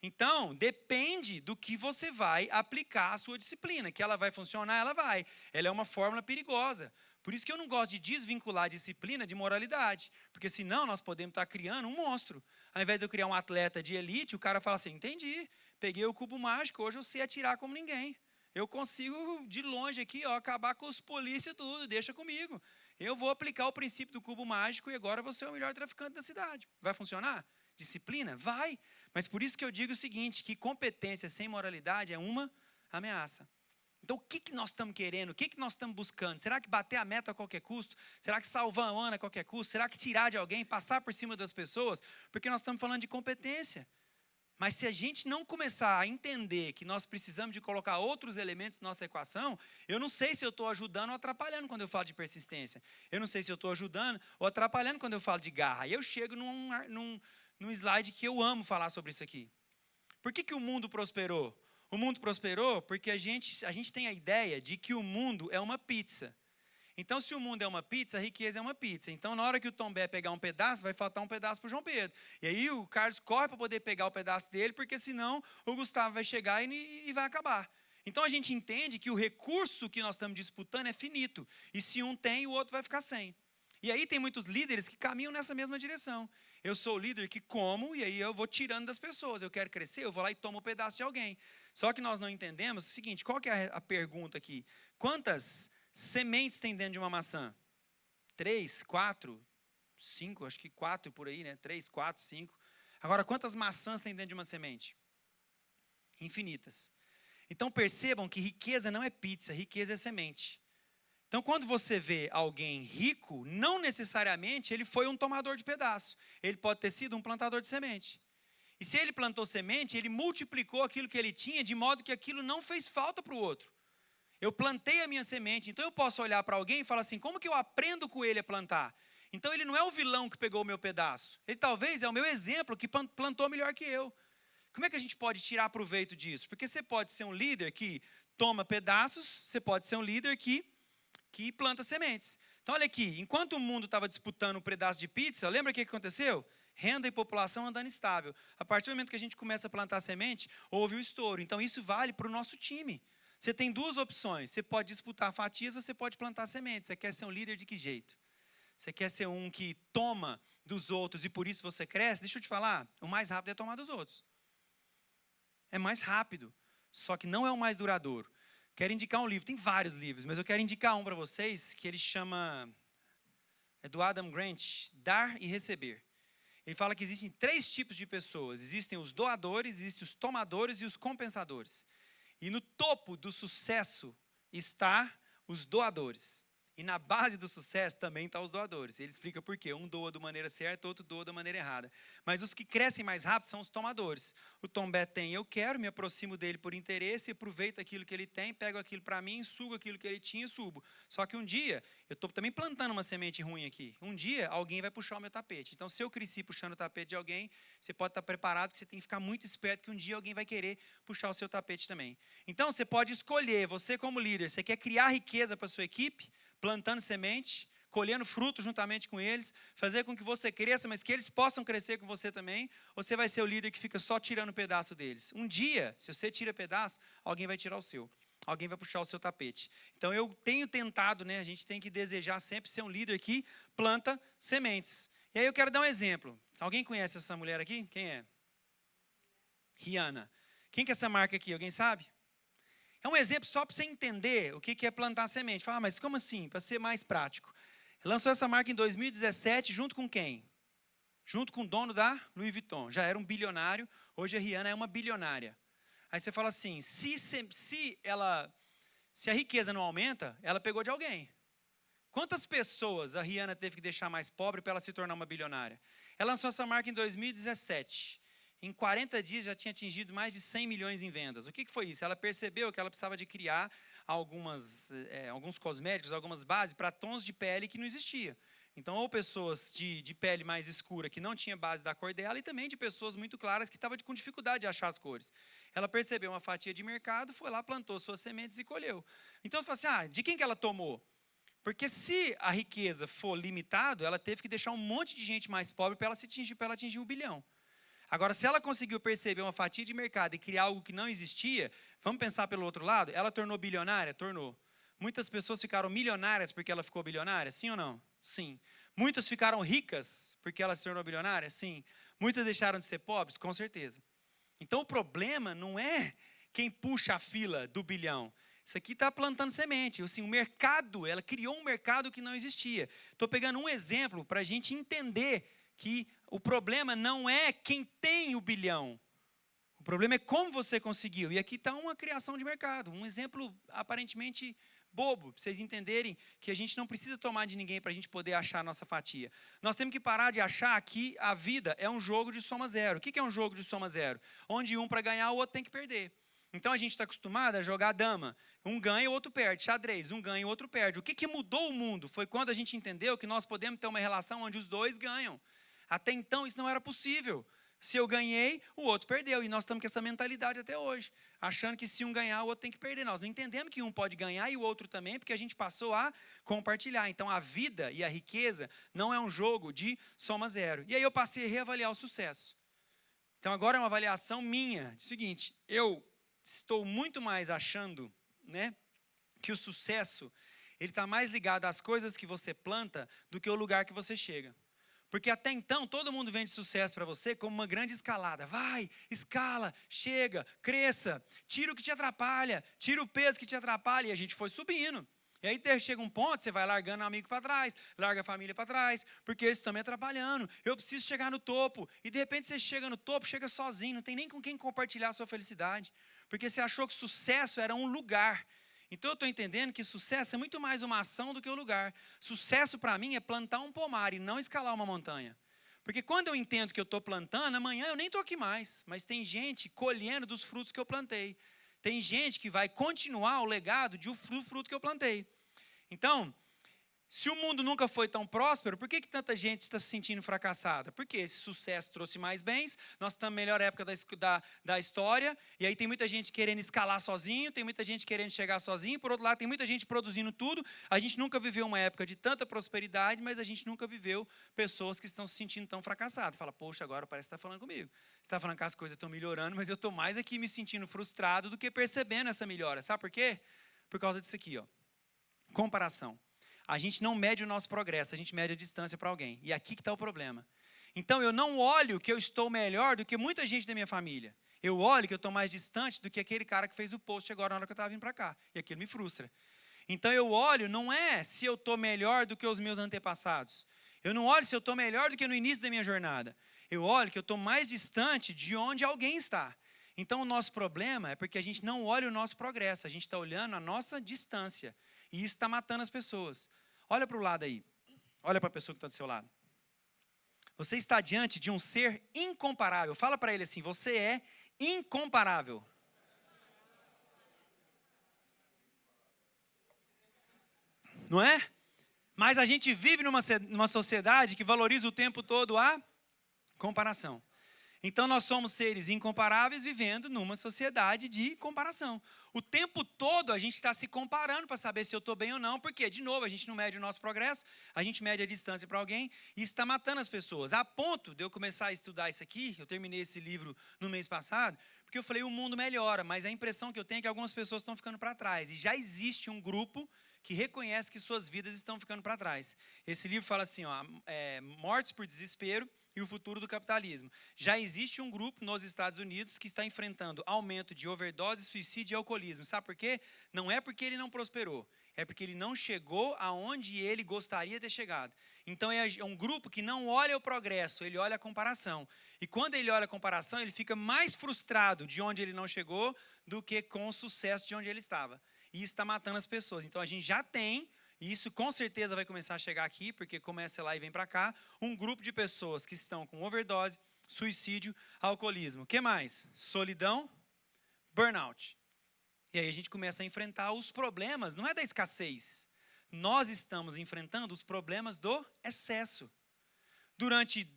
Então, depende do que você vai aplicar a sua disciplina, que ela vai funcionar, ela vai. Ela é uma fórmula perigosa. Por isso que eu não gosto de desvincular a disciplina de moralidade, porque senão nós podemos estar criando um monstro. Ao invés de eu criar um atleta de elite, o cara fala assim, entendi, peguei o cubo mágico, hoje eu sei atirar como ninguém. Eu consigo, de longe aqui, ó, acabar com os polícias e tudo, deixa comigo. Eu vou aplicar o princípio do cubo mágico e agora você é o melhor traficante da cidade. Vai funcionar? Disciplina? Vai. Mas por isso que eu digo o seguinte, que competência sem moralidade é uma ameaça. Então, o que nós estamos querendo? O que nós estamos buscando? Será que bater a meta a qualquer custo? Será que salvar a Ana a qualquer custo? Será que tirar de alguém, passar por cima das pessoas? Porque nós estamos falando de competência. Mas se a gente não começar a entender que nós precisamos de colocar outros elementos na nossa equação, eu não sei se eu estou ajudando ou atrapalhando quando eu falo de persistência. Eu não sei se eu estou ajudando ou atrapalhando quando eu falo de garra. E eu chego num slide que eu amo falar sobre isso aqui. Por que o mundo prosperou? O mundo prosperou porque a gente tem a ideia de que o mundo é uma pizza. Então, se o mundo é uma pizza, a riqueza é uma pizza. Então, na hora que o Tombé pegar um pedaço, vai faltar um pedaço para o João Pedro. E aí o Carlos corre para poder pegar o pedaço dele, porque senão o Gustavo vai chegar e vai acabar. Então, a gente entende que o recurso que nós estamos disputando é finito. E se um tem, o outro vai ficar sem. E aí tem muitos líderes que caminham nessa mesma direção. Eu sou o líder que como, e aí eu vou tirando das pessoas. Eu quero crescer, eu vou lá e tomo um pedaço de alguém. Só que nós não entendemos o seguinte, qual que é a pergunta aqui? Quantas sementes tem dentro de uma maçã? 3, 4, 5, acho que 4 por aí, né? 3, 4, 5. Agora, quantas maçãs tem dentro de uma semente? Infinitas. Então, percebam que riqueza não é pizza, riqueza é semente. Então, quando você vê alguém rico, não necessariamente ele foi um tomador de pedaço. Ele pode ter sido um plantador de semente. E se ele plantou semente, ele multiplicou aquilo que ele tinha, de modo que aquilo não fez falta para o outro. Eu plantei a minha semente, então eu posso olhar para alguém e falar assim, como que eu aprendo com ele a plantar? Então ele não é o vilão que pegou o meu pedaço. Ele talvez é o meu exemplo que plantou melhor que eu. Como é que a gente pode tirar proveito disso? Porque você pode ser um líder que toma pedaços, você pode ser um líder que planta sementes. Então olha aqui, enquanto o mundo estava disputando um pedaço de pizza, lembra o que aconteceu? Renda e população andando estável. A partir do momento que a gente começa a plantar semente, houve o estouro. Então isso vale para o nosso time. Você tem duas opções. Você pode disputar fatias ou você pode plantar sementes. Você quer ser um líder de que jeito? Você quer ser um que toma dos outros e por isso você cresce? Deixa eu te falar, o mais rápido é tomar dos outros. É mais rápido, só que não é o mais duradouro. Quero indicar um livro, tem vários livros, mas eu quero indicar um para vocês que ele chama, é do Adam Grant, Dar e Receber. Ele fala que existem 3 tipos de pessoas. Existem os doadores, existem os tomadores e os compensadores. E no topo do sucesso está os doadores. E na base do sucesso também estão os doadores. Ele explica por quê. Um doa de maneira certa, outro doa da maneira errada. Mas os que crescem mais rápido são os tomadores. O Tombé tem, eu quero, me aproximo dele por interesse, aproveito aquilo que ele tem, pego aquilo para mim, sugo aquilo que ele tinha e subo. Só que um dia, eu estou também plantando uma semente ruim aqui. Um dia, alguém vai puxar o meu tapete. Então, se eu cresci puxando o tapete de alguém, você pode estar preparado, que você tem que ficar muito esperto, que um dia alguém vai querer puxar o seu tapete também. Então, você pode escolher, você como líder, você quer criar riqueza para a sua equipe, plantando semente, colhendo fruto juntamente com eles, fazer com que você cresça, mas que eles possam crescer com você também, ou você vai ser o líder que fica só tirando pedaço deles? Um dia, se você tira pedaço, alguém vai tirar o seu. Alguém vai puxar o seu tapete. Então, eu tenho tentado, né? A gente tem que desejar sempre ser um líder que planta sementes. E aí eu quero dar um exemplo. Alguém conhece essa mulher aqui? Quem é? Rihanna. Quem que é essa marca aqui? Alguém sabe? É um exemplo só para você entender o que é plantar semente. Fala, mas como assim? Para ser mais prático. Lançou essa marca em 2017, junto com quem? Junto com o dono da Louis Vuitton. Já era um bilionário, hoje a Rihanna é uma bilionária. Aí você fala assim, se a riqueza não aumenta, ela pegou de alguém. Quantas pessoas a Rihanna teve que deixar mais pobre para ela se tornar uma bilionária? Ela lançou essa marca em 2017. Em 40 dias já tinha atingido mais de 100 milhões em vendas. O que foi isso? Ela percebeu que ela precisava de criar alguns cosméticos, algumas bases para tons de pele que não existia. Então, ou pessoas de pele mais escura que não tinha base da cor dela e também de pessoas muito claras que estavam com dificuldade de achar as cores. Ela percebeu uma fatia de mercado, foi lá, plantou suas sementes e colheu. Então, você fala assim, de quem que ela tomou? Porque se a riqueza for limitada, ela teve que deixar um monte de gente mais pobre para ela atingir 1 bilhão. Agora, se ela conseguiu perceber uma fatia de mercado e criar algo que não existia, vamos pensar pelo outro lado, ela tornou bilionária? Tornou. Muitas pessoas ficaram milionárias porque ela ficou bilionária? Sim ou não? Sim. Muitas ficaram ricas porque ela se tornou bilionária? Sim. Muitas deixaram de ser pobres? Com certeza. Então, o problema não é quem puxa a fila do bilhão. Isso aqui está plantando semente. Assim, o mercado, ela criou um mercado que não existia. Estou pegando um exemplo para a gente entender que o problema não é quem tem o bilhão. O problema é como você conseguiu. E aqui está uma criação de mercado. Um exemplo aparentemente bobo, para vocês entenderem que a gente não precisa tomar de ninguém para a gente poder achar a nossa fatia. Nós temos que parar de achar que a vida é um jogo de soma zero. O que é um jogo de soma zero? Onde um para ganhar, o outro tem que perder. Então, a gente está acostumado a jogar dama. Um ganha, o outro perde. Xadrez, um ganha, o outro perde. O que mudou o mundo? Foi quando a gente entendeu que nós podemos ter uma relação onde os dois ganham. Até então, isso não era possível. Se eu ganhei, o outro perdeu. E nós estamos com essa mentalidade até hoje. Achando que se um ganhar, o outro tem que perder. Nós não entendemos que um pode ganhar e o outro também, porque a gente passou a compartilhar. Então, a vida e a riqueza não é um jogo de soma zero. E aí eu passei a reavaliar o sucesso. Então, agora é uma avaliação minha. É o seguinte, eu estou muito mais achando, né, que o sucesso ele está mais ligado às coisas que você planta do que ao lugar que você chega. Porque até então, todo mundo vende sucesso para você como uma grande escalada. Vai, escala, chega, cresça, tira o que te atrapalha, tira o peso que te atrapalha. E a gente foi subindo. E aí chega um ponto, você vai largando um amigo para trás, larga a família para trás, porque eles estão me atrapalhando. Eu preciso chegar no topo. E de repente você chega no topo, chega sozinho, não tem nem com quem compartilhar a sua felicidade. Porque você achou que sucesso era um lugar. Então eu estou entendendo que sucesso é muito mais uma ação do que o lugar. Sucesso para mim é plantar um pomar e não escalar uma montanha. Porque quando eu entendo que eu estou plantando, amanhã eu nem estou aqui mais. Mas tem gente colhendo dos frutos que eu plantei. Tem gente que vai continuar o legado do fruto que eu plantei. Então, se o mundo nunca foi tão próspero, por que tanta gente está se sentindo fracassada? Porque esse sucesso trouxe mais bens, nós estamos na melhor época da história, e aí tem muita gente querendo escalar sozinho, tem muita gente querendo chegar sozinho, por outro lado tem muita gente produzindo tudo. A gente nunca viveu uma época de tanta prosperidade, mas a gente nunca viveu pessoas que estão se sentindo tão fracassadas. Fala, poxa, agora parece que está falando comigo. Você está falando que as coisas estão melhorando, mas eu estou mais aqui me sentindo frustrado do que percebendo essa melhora. Sabe por quê? Por causa disso aqui, ó. Comparação. A gente não mede o nosso progresso, a gente mede a distância para alguém. E aqui que está o problema. Então, eu não olho que eu estou melhor do que muita gente da minha família. Eu olho que eu estou mais distante do que aquele cara que fez o post agora na hora que eu estava vindo para cá. E aquilo me frustra. Então, eu olho, não é se eu estou melhor do que os meus antepassados. Eu não olho se eu estou melhor do que no início da minha jornada. Eu olho que eu estou mais distante de onde alguém está. Então, o nosso problema é porque a gente não olha o nosso progresso. A gente está olhando a nossa distância. E isso está matando as pessoas. Olha para o lado aí. Olha para a pessoa que está do seu lado. Você está diante de um ser incomparável. Fala para ele assim, você é incomparável. Não é? Mas a gente vive numa sociedade que valoriza o tempo todo a comparação. Então, nós somos seres incomparáveis vivendo numa sociedade de comparação. O tempo todo a gente está se comparando para saber se eu estou bem ou não, porque, de novo, a gente não mede o nosso progresso, a gente mede a distância para alguém e está matando as pessoas. A ponto de eu começar a estudar isso aqui, eu terminei esse livro no mês passado, porque eu falei, o mundo melhora, mas a impressão que eu tenho é que algumas pessoas estão ficando para trás. E já existe um grupo que reconhece que suas vidas estão ficando para trás. Esse livro fala assim, ó, mortes por desespero e o futuro do capitalismo. Já existe um grupo nos Estados Unidos que está enfrentando aumento de overdose, suicídio e alcoolismo. Sabe por quê? Não é porque ele não prosperou, é porque ele não chegou aonde ele gostaria de ter chegado. Então é um grupo que não olha o progresso, ele olha a comparação. E quando ele olha a comparação, ele fica mais frustrado de onde ele não chegou do que com o sucesso de onde ele estava. E isso está matando as pessoas. Então a gente já tem, e isso com certeza vai começar a chegar aqui, porque começa lá e vem para cá, um grupo de pessoas que estão com overdose, suicídio, alcoolismo. O que mais? Solidão, burnout. E aí a gente começa a enfrentar os problemas, não é da escassez. Nós estamos enfrentando os problemas do excesso.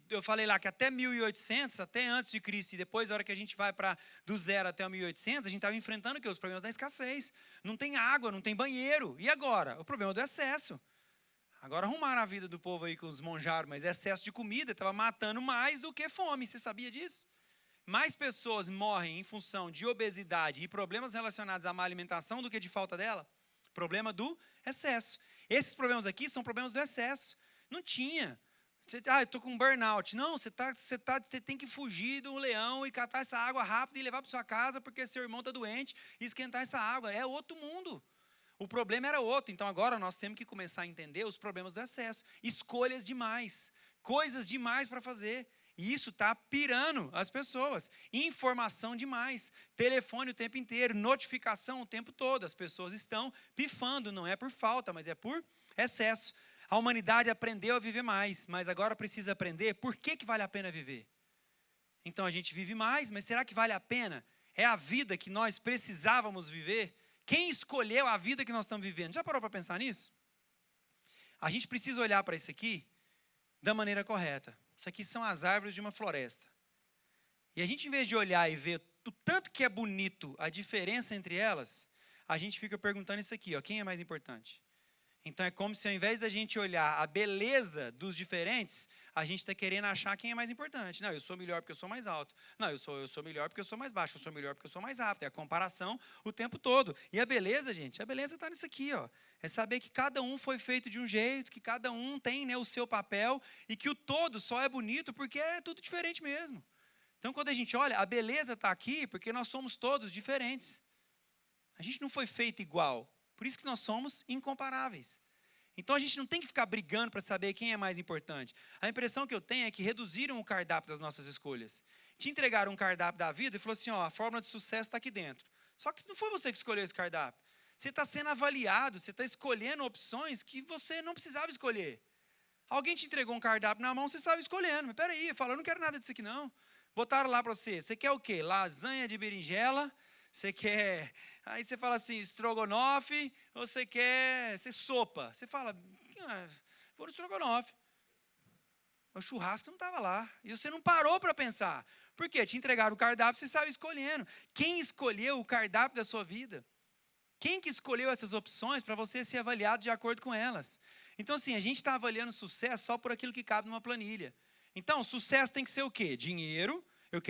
Eu falei lá que até 1800, até antes de Cristo, e depois, a hora que a gente vai do 0 até o 1800, a gente estava enfrentando o quê? Os problemas da escassez. Não tem água, não tem banheiro. E agora? O problema do excesso. Agora arrumaram a vida do povo aí com os monjaros, mas excesso de comida estava matando mais do que fome. Você sabia disso? Mais pessoas morrem em função de obesidade e problemas relacionados à má alimentação do que de falta dela. Problema do excesso. Esses problemas aqui são problemas do excesso. Não tinha. Eu estou com burnout. Não, você tem que fugir do leão e catar essa água rápido e levar para sua casa porque seu irmão está doente e esquentar essa água. É outro mundo. O problema era outro. Então agora nós temos que começar a entender os problemas do excesso. Escolhas demais. Coisas demais para fazer. E isso está pirando as pessoas. Informação demais. Telefone o tempo inteiro. Notificação o tempo todo. As pessoas estão pifando. Não é por falta, mas é por excesso. A humanidade aprendeu a viver mais, mas agora precisa aprender por que vale a pena viver. Então a gente vive mais, mas será que vale a pena? É a vida que nós precisávamos viver? Quem escolheu a vida que nós estamos vivendo? Já parou para pensar nisso? A gente precisa olhar para isso aqui da maneira correta. Isso aqui são as árvores de uma floresta. E a gente, em vez de olhar e ver o tanto que é bonito a diferença entre elas, a gente fica perguntando isso aqui, ó, quem é mais importante? Então é como se ao invés da gente olhar a beleza dos diferentes, a gente está querendo achar quem é mais importante. Não, eu sou melhor porque eu sou mais alto. Não, eu sou melhor porque eu sou mais baixo. Eu sou melhor porque eu sou mais rápido. É a comparação o tempo todo. E a beleza, gente, a beleza está nisso aqui, ó. É saber que cada um foi feito de um jeito, que cada um tem, né, o seu papel e que o todo só é bonito porque é tudo diferente mesmo. Então quando a gente olha, a beleza está aqui porque nós somos todos diferentes. A gente não foi feito igual. Por isso que nós somos incomparáveis. Então a gente não tem que ficar brigando para saber quem é mais importante. A impressão que eu tenho é que reduziram o cardápio das nossas escolhas. Te entregaram um cardápio da vida e falou assim, ó, a fórmula de sucesso está aqui dentro. Só que não foi você que escolheu esse cardápio. Você está sendo avaliado, você está escolhendo opções que você não precisava escolher. Alguém te entregou um cardápio na mão, você estava escolhendo. Mas peraí, fala, eu não quero nada disso aqui não. Botaram lá para você, você quer o quê? Lasanha de berinjela? Você quer... Aí você fala assim, estrogonofe, ou você quer sopa. Você fala, vou no estrogonofe. O churrasco não estava lá. E você não parou para pensar. Por quê? Te entregaram o cardápio, você estava escolhendo. Quem escolheu o cardápio da sua vida? Quem que escolheu essas opções para você ser avaliado de acordo com elas? Então, assim, a gente está avaliando sucesso só por aquilo que cabe numa planilha. Então, sucesso tem que ser o quê? Dinheiro. Eu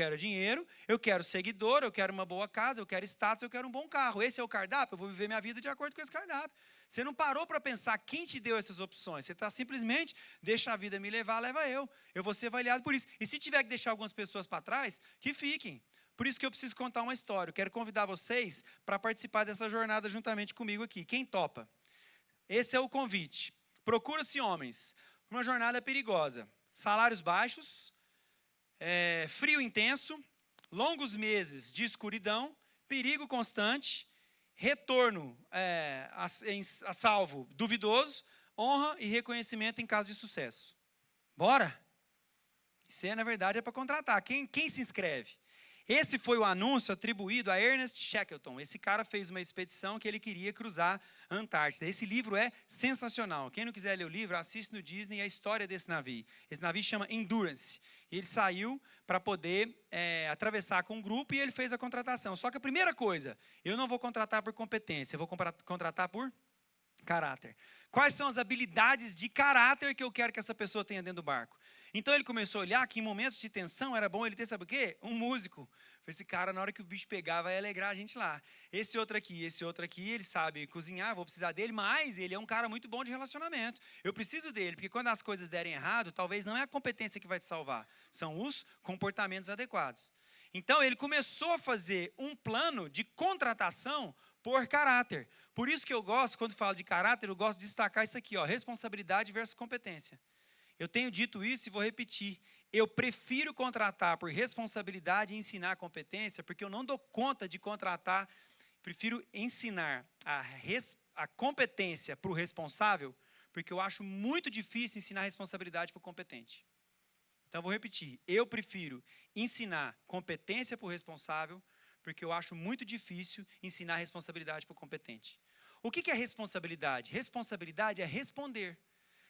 quero seguidor, eu quero uma boa casa, eu quero status, eu quero um bom carro. Esse é o cardápio, eu vou viver minha vida de acordo com esse cardápio. Você não parou para pensar quem te deu essas opções. Você está simplesmente, deixa a vida me levar, leva eu. Eu vou ser avaliado por isso. E se tiver que deixar algumas pessoas para trás, que fiquem. Por isso que eu preciso contar uma história. Eu quero convidar vocês para participar dessa jornada juntamente comigo aqui. Quem topa? Esse é o convite. Procura-se homens. Uma jornada perigosa. Salários baixos, frio intenso, longos meses de escuridão, perigo constante, retorno a salvo duvidoso, honra e reconhecimento em caso de sucesso. Bora? Isso aí, na verdade, é para contratar. Quem se inscreve? Esse foi o anúncio atribuído a Ernest Shackleton. Esse cara fez uma expedição que ele queria cruzar a Antártida. Esse livro é sensacional. Quem não quiser ler o livro, assiste no Disney a história desse navio. Esse navio chama Endurance. Ele saiu para poder atravessar com um grupo e ele fez a contratação. Só que a primeira coisa, eu não vou contratar por competência, eu vou contratar por caráter. Quais são as habilidades de caráter que eu quero que essa pessoa tenha dentro do barco? Então ele começou a olhar que em momentos de tensão era bom ele ter, sabe o quê? Um músico. Esse cara, na hora que o bicho pegar, vai alegrar a gente lá. Esse outro aqui, ele sabe cozinhar, vou precisar dele, mas ele é um cara muito bom de relacionamento. Eu preciso dele, porque quando as coisas derem errado, talvez não é a competência que vai te salvar, são os comportamentos adequados. Então ele começou a fazer um plano de contratação por caráter. Por isso que eu gosto, quando falo de caráter, eu gosto de destacar isso aqui, ó, responsabilidade versus competência. Eu tenho dito isso e vou repetir. Eu prefiro contratar por responsabilidade e ensinar competência, porque eu não dou conta de contratar. Prefiro ensinar a competência para o responsável, porque eu acho muito difícil ensinar responsabilidade para o competente. Então, eu vou repetir. Eu prefiro ensinar competência para o responsável, porque eu acho muito difícil ensinar responsabilidade para o competente. O que é responsabilidade? Responsabilidade é responder.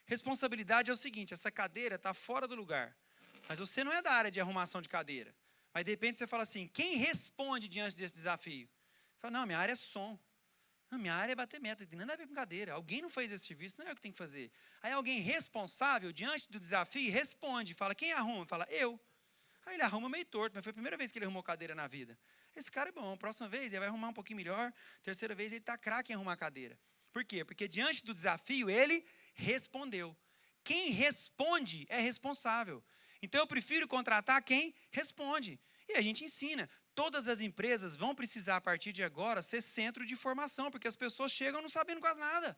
Responsabilidade é o seguinte, essa cadeira está fora do lugar, mas você não é da área de arrumação de cadeira. Mas de repente você fala assim, quem responde diante desse desafio? Você fala, não, minha área é som. Não, minha área é bater meta, não tem nada a ver com cadeira. Alguém não fez esse serviço, não é eu que tenho que fazer. Aí alguém responsável diante do desafio responde, fala, quem arruma? Fala, eu. Aí ele arruma meio torto, mas foi a primeira vez que ele arrumou cadeira na vida. Esse cara é bom, próxima vez ele vai arrumar um pouquinho melhor, terceira vez ele está craque em arrumar cadeira. Por quê? Porque diante do desafio ele respondeu. Quem responde é responsável. Então eu prefiro contratar quem responde. E a gente ensina. Todas as empresas vão precisar, a partir de agora, ser centro de formação, porque as pessoas chegam não sabendo quase nada.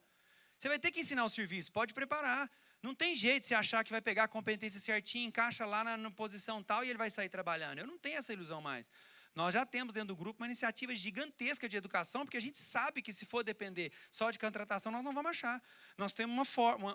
Você vai ter que ensinar o serviço, pode preparar. Não tem jeito de você achar que vai pegar a competência certinha, encaixa lá na posição tal e ele vai sair trabalhando. Eu não tenho essa ilusão mais. Nós já temos dentro do grupo uma iniciativa gigantesca de educação, porque a gente sabe que se for depender só de contratação, nós não vamos achar. Nós temos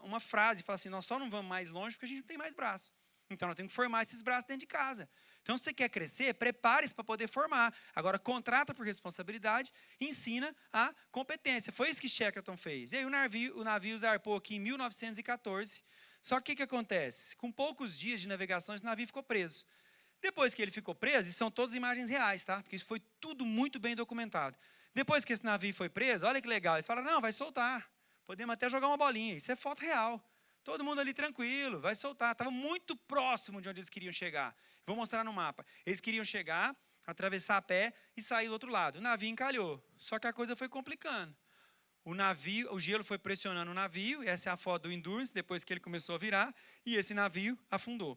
uma frase, fala assim, nós só não vamos mais longe porque a gente não tem mais braço. Então, nós temos que formar esses braços dentro de casa. Então, se você quer crescer, prepare-se para poder formar. Agora, contrata por responsabilidade e ensina a competência. Foi isso que Shackleton fez. E aí, o navio zarpou aqui em 1914. Só que o que acontece? Com poucos dias de navegação, esse navio ficou preso. Depois que ele ficou preso, e são todas imagens reais, tá? Porque isso foi tudo muito bem documentado. Depois que esse navio foi preso, olha que legal, ele fala, não, vai soltar. Podemos até jogar uma bolinha. Isso é foto real. Todo mundo ali tranquilo, vai soltar. Estava muito próximo de onde eles queriam chegar. Vou mostrar no mapa. Eles queriam chegar, atravessar a pé e sair do outro lado. O navio encalhou. Só que a coisa foi complicando. O gelo foi pressionando o navio. Essa é a foto do Endurance, depois que ele começou a virar. E esse navio afundou.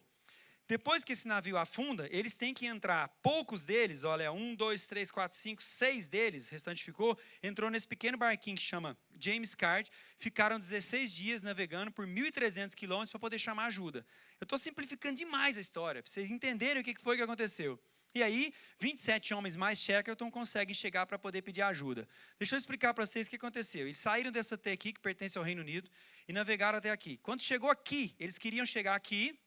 Depois que esse navio afunda, eles têm que entrar, poucos deles, olha, 1, 2, 3, 4, 5, 6 deles, o restante ficou, entrou nesse pequeno barquinho que chama James Caird, ficaram 16 dias navegando por 1.300 quilômetros para poder chamar ajuda. Eu estou simplificando demais a história, para vocês entenderem o que foi que aconteceu. E aí, 27 homens mais Shackleton conseguem chegar para poder pedir ajuda. Deixa eu explicar para vocês o que aconteceu. Eles saíram dessa T aqui, que pertence ao Reino Unido, e navegaram até aqui. Quando chegou aqui, eles queriam chegar aqui.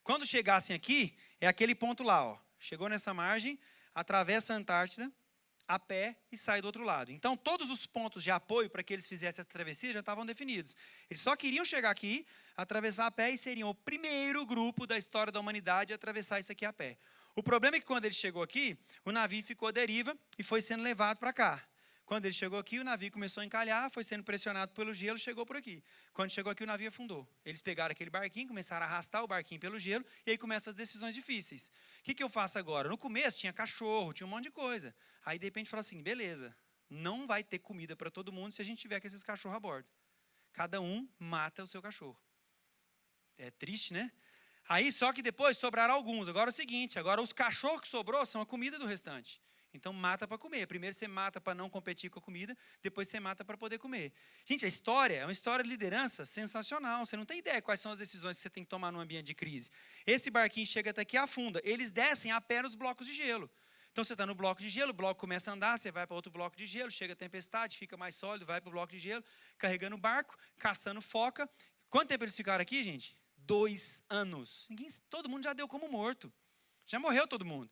Quando chegassem aqui, é aquele ponto lá, ó. Chegou nessa margem, atravessa a Antártida, a pé e sai do outro lado. Então, todos os pontos de apoio para que eles fizessem essa travessia já estavam definidos. Eles só queriam chegar aqui, atravessar a pé e seriam o primeiro grupo da história da humanidade a atravessar isso aqui a pé. O problema é que quando ele chegou aqui, o navio ficou à deriva e foi sendo levado para cá. Quando ele chegou aqui, o navio começou a encalhar, foi sendo pressionado pelo gelo, chegou por aqui. Quando chegou aqui, o navio afundou. Eles pegaram aquele barquinho, começaram a arrastar o barquinho pelo gelo, e aí começam as decisões difíceis. O que eu faço agora? No começo tinha cachorro, tinha um monte de coisa. Aí, de repente, fala assim, beleza, não vai ter comida para todo mundo se a gente tiver com esses cachorros a bordo. Cada um mata o seu cachorro. É triste, né? Aí, só que depois sobraram alguns. Agora é o seguinte, agora os cachorros que sobrou são a comida do restante. Então, mata para comer. Primeiro você mata para não competir com a comida, depois você mata para poder comer. Gente, a história é uma história de liderança sensacional. Você não tem ideia quais são as decisões que você tem que tomar num ambiente de crise. Esse barquinho chega até aqui e afunda. Eles descem a pé nos blocos de gelo. Então, você está no bloco de gelo, o bloco começa a andar, você vai para outro bloco de gelo, chega a tempestade, fica mais sólido, vai para o bloco de gelo, carregando o barco, caçando foca. Quanto tempo eles ficaram aqui, gente? 2 anos. Todo mundo já deu como morto. Já morreu todo mundo.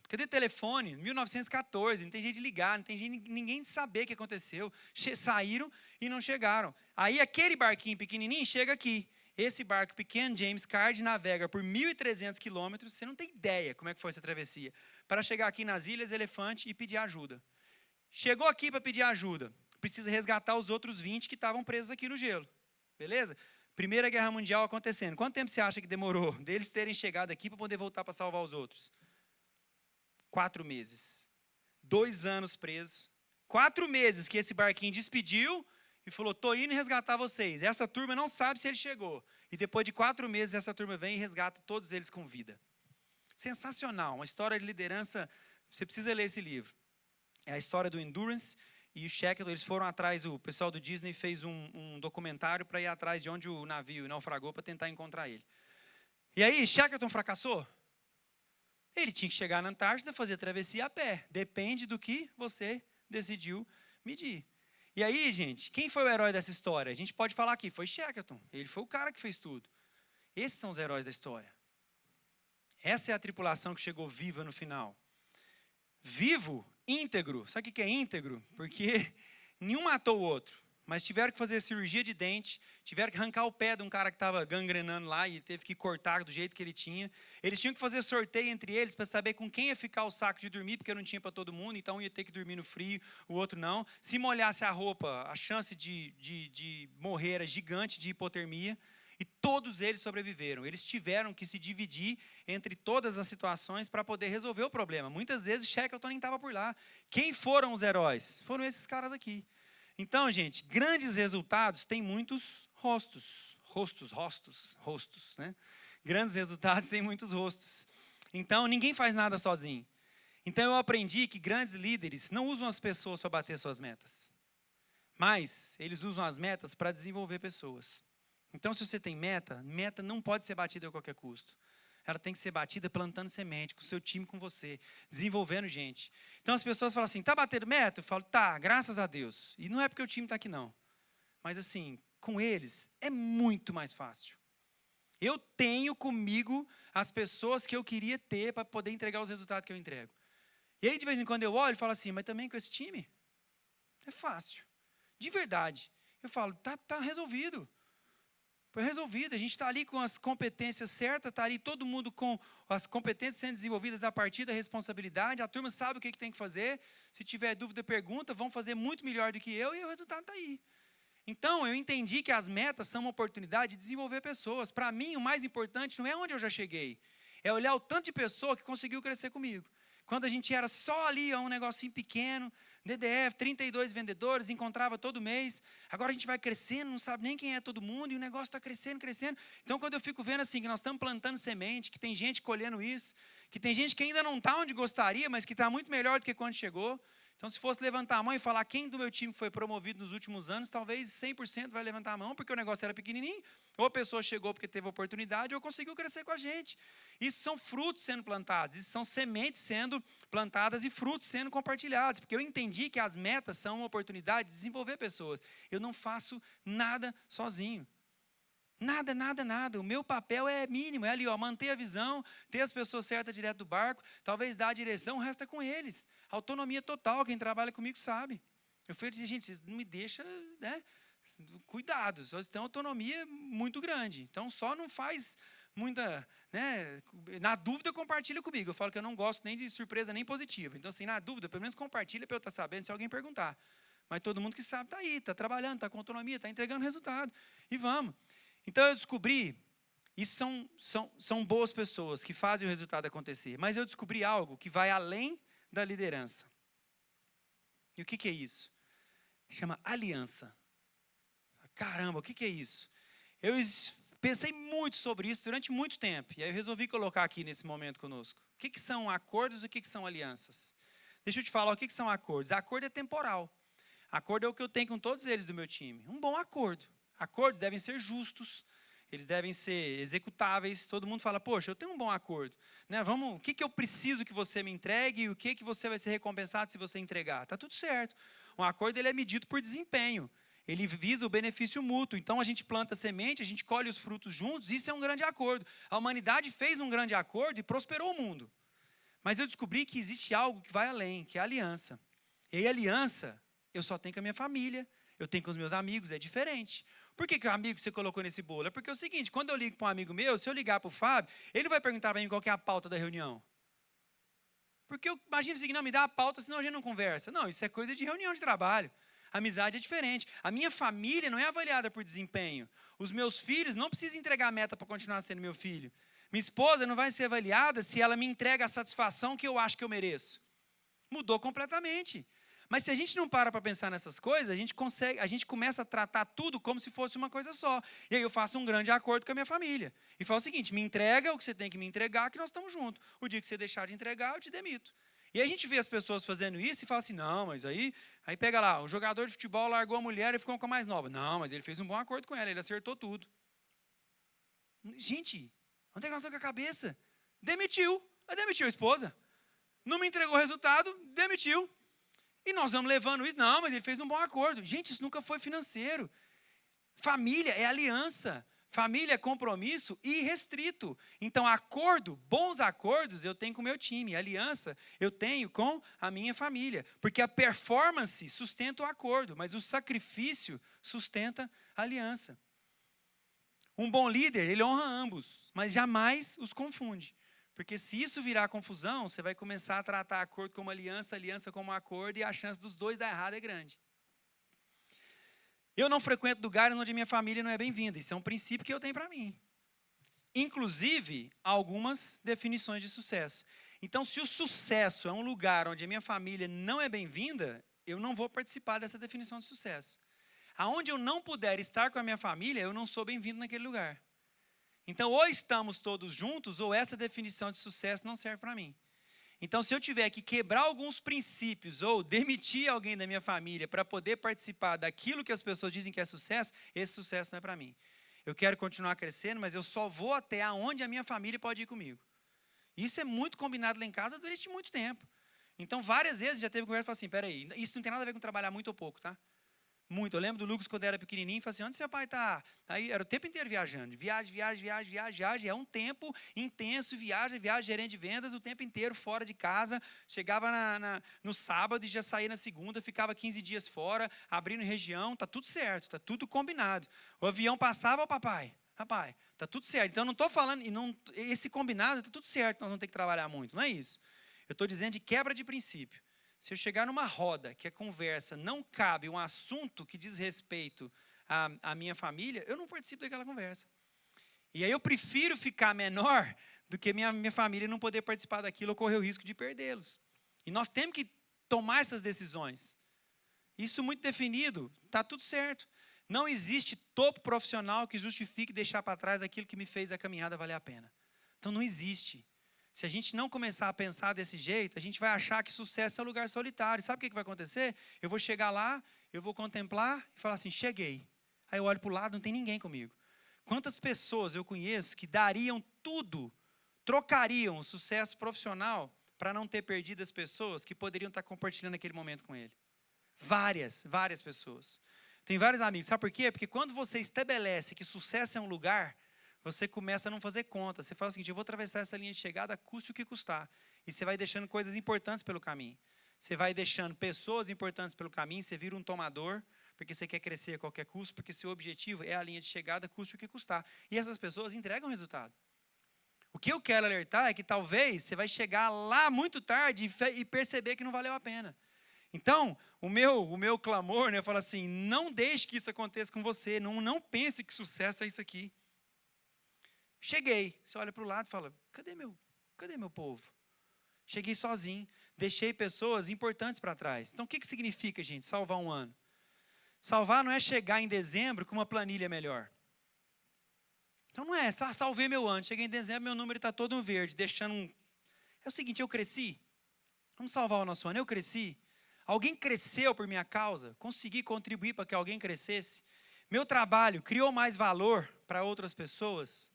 Cadê telefone? 1914, não tem jeito de ligar, não tem jeito, ninguém de saber o que aconteceu. Saíram e não chegaram. Aí aquele barquinho pequenininho chega aqui. Esse barco pequeno, James Card, navega por 1.300 quilômetros, você não tem ideia como é que foi essa travessia, para chegar aqui nas Ilhas Elefante e pedir ajuda. Chegou aqui para pedir ajuda, precisa resgatar os outros 20 que estavam presos aqui no gelo. Beleza? Primeira Guerra Mundial acontecendo. Quanto tempo você acha que demorou deles terem chegado aqui para poder voltar para salvar os outros? 4 meses. 2 anos presos. 4 meses que esse barquinho despediu e falou, estou indo resgatar vocês. Essa turma não sabe se ele chegou. E depois de 4 meses, essa turma vem e resgata todos eles com vida. Sensacional. Uma história de liderança. Você precisa ler esse livro. É a história do Endurance e o Shackleton. Eles foram atrás, o pessoal do Disney fez um documentário para ir atrás de onde o navio naufragou para tentar encontrar ele. E aí, Shackleton fracassou? Ele tinha que chegar na Antártida, fazer a travessia a pé. Depende do que você decidiu medir. E aí, gente, quem foi o herói dessa história? A gente pode falar aqui, foi Shackleton. Ele foi o cara que fez tudo. Esses são os heróis da história. Essa é a tripulação que chegou viva no final. Vivo, íntegro. Sabe o que é íntegro? Porque nenhum matou o outro. Mas tiveram que fazer cirurgia de dente, tiveram que arrancar o pé de um cara que estava gangrenando lá e teve que cortar do jeito que ele tinha. Eles tinham que fazer sorteio entre eles para saber com quem ia ficar o saco de dormir, porque não tinha para todo mundo, então um ia ter que dormir no frio, o outro não. Se molhasse a roupa, a chance de morrer era gigante de hipotermia. E todos eles sobreviveram. Eles tiveram que se dividir entre todas as situações para poder resolver o problema. Muitas vezes Shackleton nem estava por lá. Quem foram os heróis? Foram esses caras aqui. Então, gente, grandes resultados têm muitos rostos. Rostos, né? Grandes resultados têm muitos rostos. Então, ninguém faz nada sozinho. Então, eu aprendi que grandes líderes não usam as pessoas para bater suas metas. Mas, eles usam as metas para desenvolver pessoas. Então, se você tem meta não pode ser batida a qualquer custo. Ela tem que ser batida plantando semente, com o seu time, com você, desenvolvendo gente. Então, as pessoas falam assim, está batendo meta? Eu falo, tá, graças a Deus. E não é porque o time está aqui, não. Mas, assim, com eles é muito mais fácil. Eu tenho comigo as pessoas que eu queria ter para poder entregar os resultados que eu entrego. E aí, de vez em quando, eu olho e falo assim, mas também com esse time é fácil. De verdade. Eu falo, tá resolvido. Foi resolvido, a gente está ali com as competências certas, está ali todo mundo com as competências sendo desenvolvidas a partir da responsabilidade, a turma sabe o que tem que fazer, se tiver dúvida, pergunta, vão fazer muito melhor do que eu e o resultado está aí. Então, eu entendi que as metas são uma oportunidade de desenvolver pessoas. Para mim, o mais importante não é onde eu já cheguei, é olhar o tanto de pessoa que conseguiu crescer comigo. Quando a gente era só ali, um negocinho pequeno, DDF, 32 vendedores, encontrava todo mês. Agora a gente vai crescendo, não sabe nem quem é todo mundo, e o negócio está crescendo. Então, quando eu fico vendo assim, que nós estamos plantando semente, que tem gente colhendo isso, que tem gente que ainda não está onde gostaria, mas que está muito melhor do que quando chegou. Então, se fosse levantar a mão e falar quem do meu time foi promovido nos últimos anos, talvez 100% vai levantar a mão, porque o negócio era pequenininho, ou a pessoa chegou porque teve oportunidade, ou conseguiu crescer com a gente. Isso são frutos sendo plantados, isso são sementes sendo plantadas e frutos sendo compartilhados, porque eu entendi que as metas são uma oportunidade de desenvolver pessoas. Eu não faço nada sozinho. Nada. O meu papel é mínimo, é ali, manter a visão, ter as pessoas certas direto do barco, talvez dar a direção, o resto é com eles. Autonomia total, quem trabalha comigo sabe. Eu falei, gente, vocês não me deixam, né? Cuidado, vocês têm autonomia muito grande. Então, só não faz muita, né? Na dúvida, compartilha comigo. Eu falo que eu não gosto nem de surpresa, nem positiva. Então, assim, na dúvida, pelo menos compartilha para eu estar sabendo se alguém perguntar. Mas todo mundo que sabe está aí, está trabalhando, está com autonomia, está entregando resultado. E vamos. Então, eu descobri, isso são boas pessoas que fazem o resultado acontecer, mas eu descobri algo que vai além da liderança. E o que é isso? Chama aliança. Caramba, o que é isso? Eu pensei muito sobre isso durante muito tempo, e aí eu resolvi colocar aqui nesse momento conosco. O que são acordos e o que são alianças? Deixa eu te falar o que são acordos. Acordo é temporal. Acordo é o que eu tenho com todos eles do meu time. Um bom acordo. Acordos devem ser justos, eles devem ser executáveis. Todo mundo fala, poxa, eu tenho um bom acordo. Né? O que eu preciso que você me entregue e o que você vai ser recompensado se você entregar? Está tudo certo. Um acordo ele é medido por desempenho. Ele visa o benefício mútuo. Então, a gente planta semente, a gente colhe os frutos juntos. Isso é um grande acordo. A humanidade fez um grande acordo e prosperou o mundo. Mas eu descobri que existe algo que vai além, que é a aliança. E aí, aliança, eu só tenho com a minha família, eu tenho com os meus amigos, é diferente. Por que o amigo você colocou nesse bolo? É porque é o seguinte, quando eu ligo para um amigo meu, se eu ligar para o Fábio, ele vai perguntar para mim qual que é a pauta da reunião. Porque eu imagino o seguinte, não, me dá a pauta, senão a gente não conversa. Não, isso é coisa de reunião de trabalho. Amizade é diferente. A minha família não é avaliada por desempenho. Os meus filhos não precisam entregar a meta para continuar sendo meu filho. Minha esposa não vai ser avaliada se ela me entrega a satisfação que eu acho que eu mereço. Mudou completamente. Mas se a gente não para pensar nessas coisas, a gente começa a tratar tudo como se fosse uma coisa só. E aí eu faço um grande acordo com a minha família. E falo o seguinte, me entrega o que você tem que me entregar, que nós estamos juntos. O dia que você deixar de entregar, eu te demito. E aí a gente vê as pessoas fazendo isso e fala assim, não, mas aí pega lá, o jogador de futebol largou a mulher e ficou com a mais nova. Não, mas ele fez um bom acordo com ela, ele acertou tudo. Gente, onde é que nós estamos com a cabeça? Demitiu a esposa. Não me entregou o resultado, demitiu. E nós vamos levando isso, não, mas ele fez um bom acordo. Gente, isso nunca foi financeiro. Família é aliança. Família é compromisso irrestrito. Então, acordo, bons acordos eu tenho com o meu time. Aliança eu tenho com a minha família. Porque a performance sustenta o acordo, mas o sacrifício sustenta a aliança. Um bom líder, ele honra ambos, mas jamais os confunde. Porque se isso virar confusão, você vai começar a tratar acordo como aliança, aliança como acordo, e a chance dos dois dar errado é grande. Eu não frequento lugares onde minha família não é bem-vinda. Isso é um princípio que eu tenho para mim. Inclusive, algumas definições de sucesso. Então, se o sucesso é um lugar onde a minha família não é bem-vinda, eu não vou participar dessa definição de sucesso. Aonde eu não puder estar com a minha família, eu não sou bem-vindo naquele lugar. Então, ou estamos todos juntos, ou essa definição de sucesso não serve para mim. Então, se eu tiver que quebrar alguns princípios, ou demitir alguém da minha família para poder participar daquilo que as pessoas dizem que é sucesso, esse sucesso não é para mim. Eu quero continuar crescendo, mas eu só vou até onde a minha família pode ir comigo. Isso é muito combinado lá em casa durante muito tempo. Então, várias vezes já teve conversa e falou assim, peraí, isso não tem nada a ver com trabalhar muito ou pouco, tá? Muito. Eu lembro do Lucas quando era pequenininho, falou assim, onde seu pai está? Aí era o tempo inteiro viajando. Viagem. É um tempo intenso, viagem, gerente de vendas, o tempo inteiro fora de casa. Chegava no sábado e já saía na segunda, ficava 15 dias fora, abrindo região, está tudo certo, está tudo combinado. O avião passava, papai, está tudo certo. Então, eu não estou falando, esse combinado está tudo certo, nós vamos ter que trabalhar muito, não é isso. Eu estou dizendo de quebra de princípio. Se eu chegar numa roda que a conversa não cabe um assunto que diz respeito à minha família, eu não participo daquela conversa. E aí eu prefiro ficar menor do que minha família não poder participar daquilo ou correr o risco de perdê-los. E nós temos que tomar essas decisões. Isso muito definido, está tudo certo. Não existe topo profissional que justifique deixar para trás aquilo que me fez a caminhada valer a pena. Então não existe. Se a gente não começar a pensar desse jeito, a gente vai achar que sucesso é um lugar solitário. Sabe o que vai acontecer? Eu vou chegar lá, eu vou contemplar e falar assim, cheguei. Aí eu olho para o lado, não tem ninguém comigo. Quantas pessoas eu conheço que dariam tudo, trocariam o sucesso profissional para não ter perdido as pessoas que poderiam estar compartilhando aquele momento com ele? Várias pessoas. Tem vários amigos. Sabe por quê? Porque quando você estabelece que sucesso é um lugar, você começa a não fazer conta. Você fala o seguinte, eu vou atravessar essa linha de chegada, custe o que custar. E você vai deixando coisas importantes pelo caminho. Você vai deixando pessoas importantes pelo caminho, você vira um tomador, porque você quer crescer a qualquer custo, porque seu objetivo é a linha de chegada, custe o que custar. E essas pessoas entregam resultado. O que eu quero alertar é que talvez você vai chegar lá muito tarde e perceber que não valeu a pena. Então, o meu clamor, né, eu falo assim, não deixe que isso aconteça com você, não pense que sucesso é isso aqui. Cheguei, você olha para o lado e fala, cadê meu povo? Cheguei sozinho, deixei pessoas importantes para trás. Então, o que significa, gente, salvar um ano? Salvar não é chegar em dezembro com uma planilha melhor. Então, não é, salvei meu ano, cheguei em dezembro, meu número está todo verde, deixando um... É o seguinte, eu cresci, vamos salvar o nosso ano, eu cresci. Alguém cresceu por minha causa, consegui contribuir para que alguém crescesse. Meu trabalho criou mais valor para outras pessoas.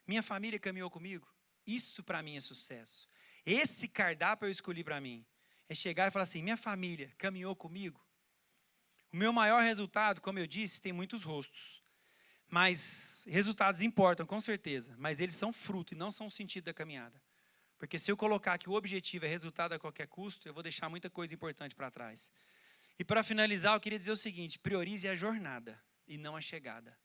Minha família caminhou comigo. Isso para mim é sucesso. Esse cardápio eu escolhi para mim. É chegar e falar assim, minha família caminhou comigo. O meu maior resultado, como eu disse, tem muitos rostos. Mas resultados importam, com certeza. Mas eles são fruto e não são o sentido da caminhada. Porque se eu colocar que o objetivo é resultado a qualquer custo, eu vou deixar muita coisa importante para trás. E para finalizar, eu queria dizer o seguinte: priorize a jornada e não a chegada.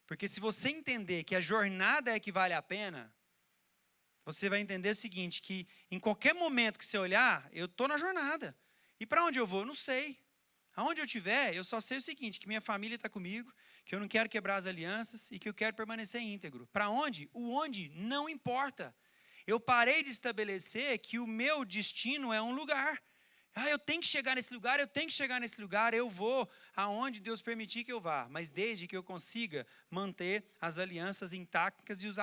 Porque se você entender que a jornada é que vale a pena, você vai entender o seguinte, que em qualquer momento que você olhar, eu estou na jornada. E para onde eu vou? Eu não sei. Aonde eu estiver, eu só sei o seguinte, que minha família está comigo, que eu não quero quebrar as alianças e que eu quero permanecer íntegro. Para onde? O onde não importa. Eu parei de estabelecer que o meu destino é um lugar. Eu tenho que chegar nesse lugar, eu tenho que chegar nesse lugar, eu vou aonde Deus permitir que eu vá, mas desde que eu consiga manter as alianças intactas e os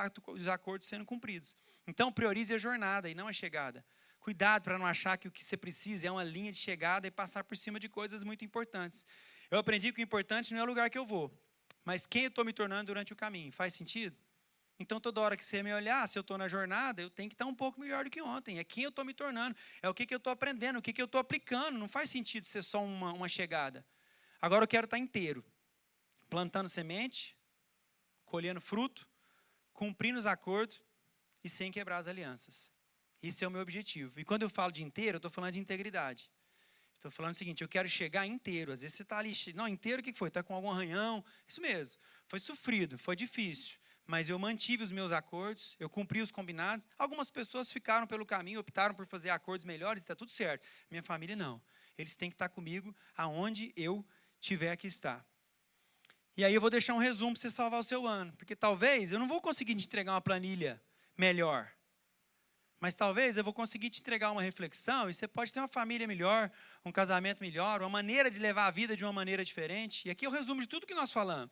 acordos sendo cumpridos. Então, priorize a jornada e não a chegada. Cuidado para não achar que o que você precisa é uma linha de chegada e passar por cima de coisas muito importantes. Eu aprendi que o importante não é o lugar que eu vou, mas quem eu estou me tornando durante o caminho. Faz sentido? Então, toda hora que você me olhar, se eu estou na jornada, eu tenho que estar um pouco melhor do que ontem. É quem eu estou me tornando, é o que eu estou aprendendo, o que eu estou aplicando. Não faz sentido ser só uma chegada. Agora eu quero estar inteiro, plantando semente, colhendo fruto, cumprindo os acordos e sem quebrar as alianças. Esse é o meu objetivo. E quando eu falo de inteiro, eu estou falando de integridade. Estou falando o seguinte, eu quero chegar inteiro. Às vezes você está ali, não, inteiro o que foi? Está com algum arranhão? Isso mesmo, foi sofrido, foi difícil. Mas eu mantive os meus acordos, eu cumpri os combinados. Algumas pessoas ficaram pelo caminho, optaram por fazer acordos melhores, está tudo certo. Minha família não. Eles têm que estar comigo aonde eu tiver que estar. E aí eu vou deixar um resumo para você salvar o seu ano. Porque talvez eu não vou conseguir te entregar uma planilha melhor. Mas talvez eu vou conseguir te entregar uma reflexão e você pode ter uma família melhor, um casamento melhor, uma maneira de levar a vida de uma maneira diferente. E aqui é o resumo de tudo que nós falamos.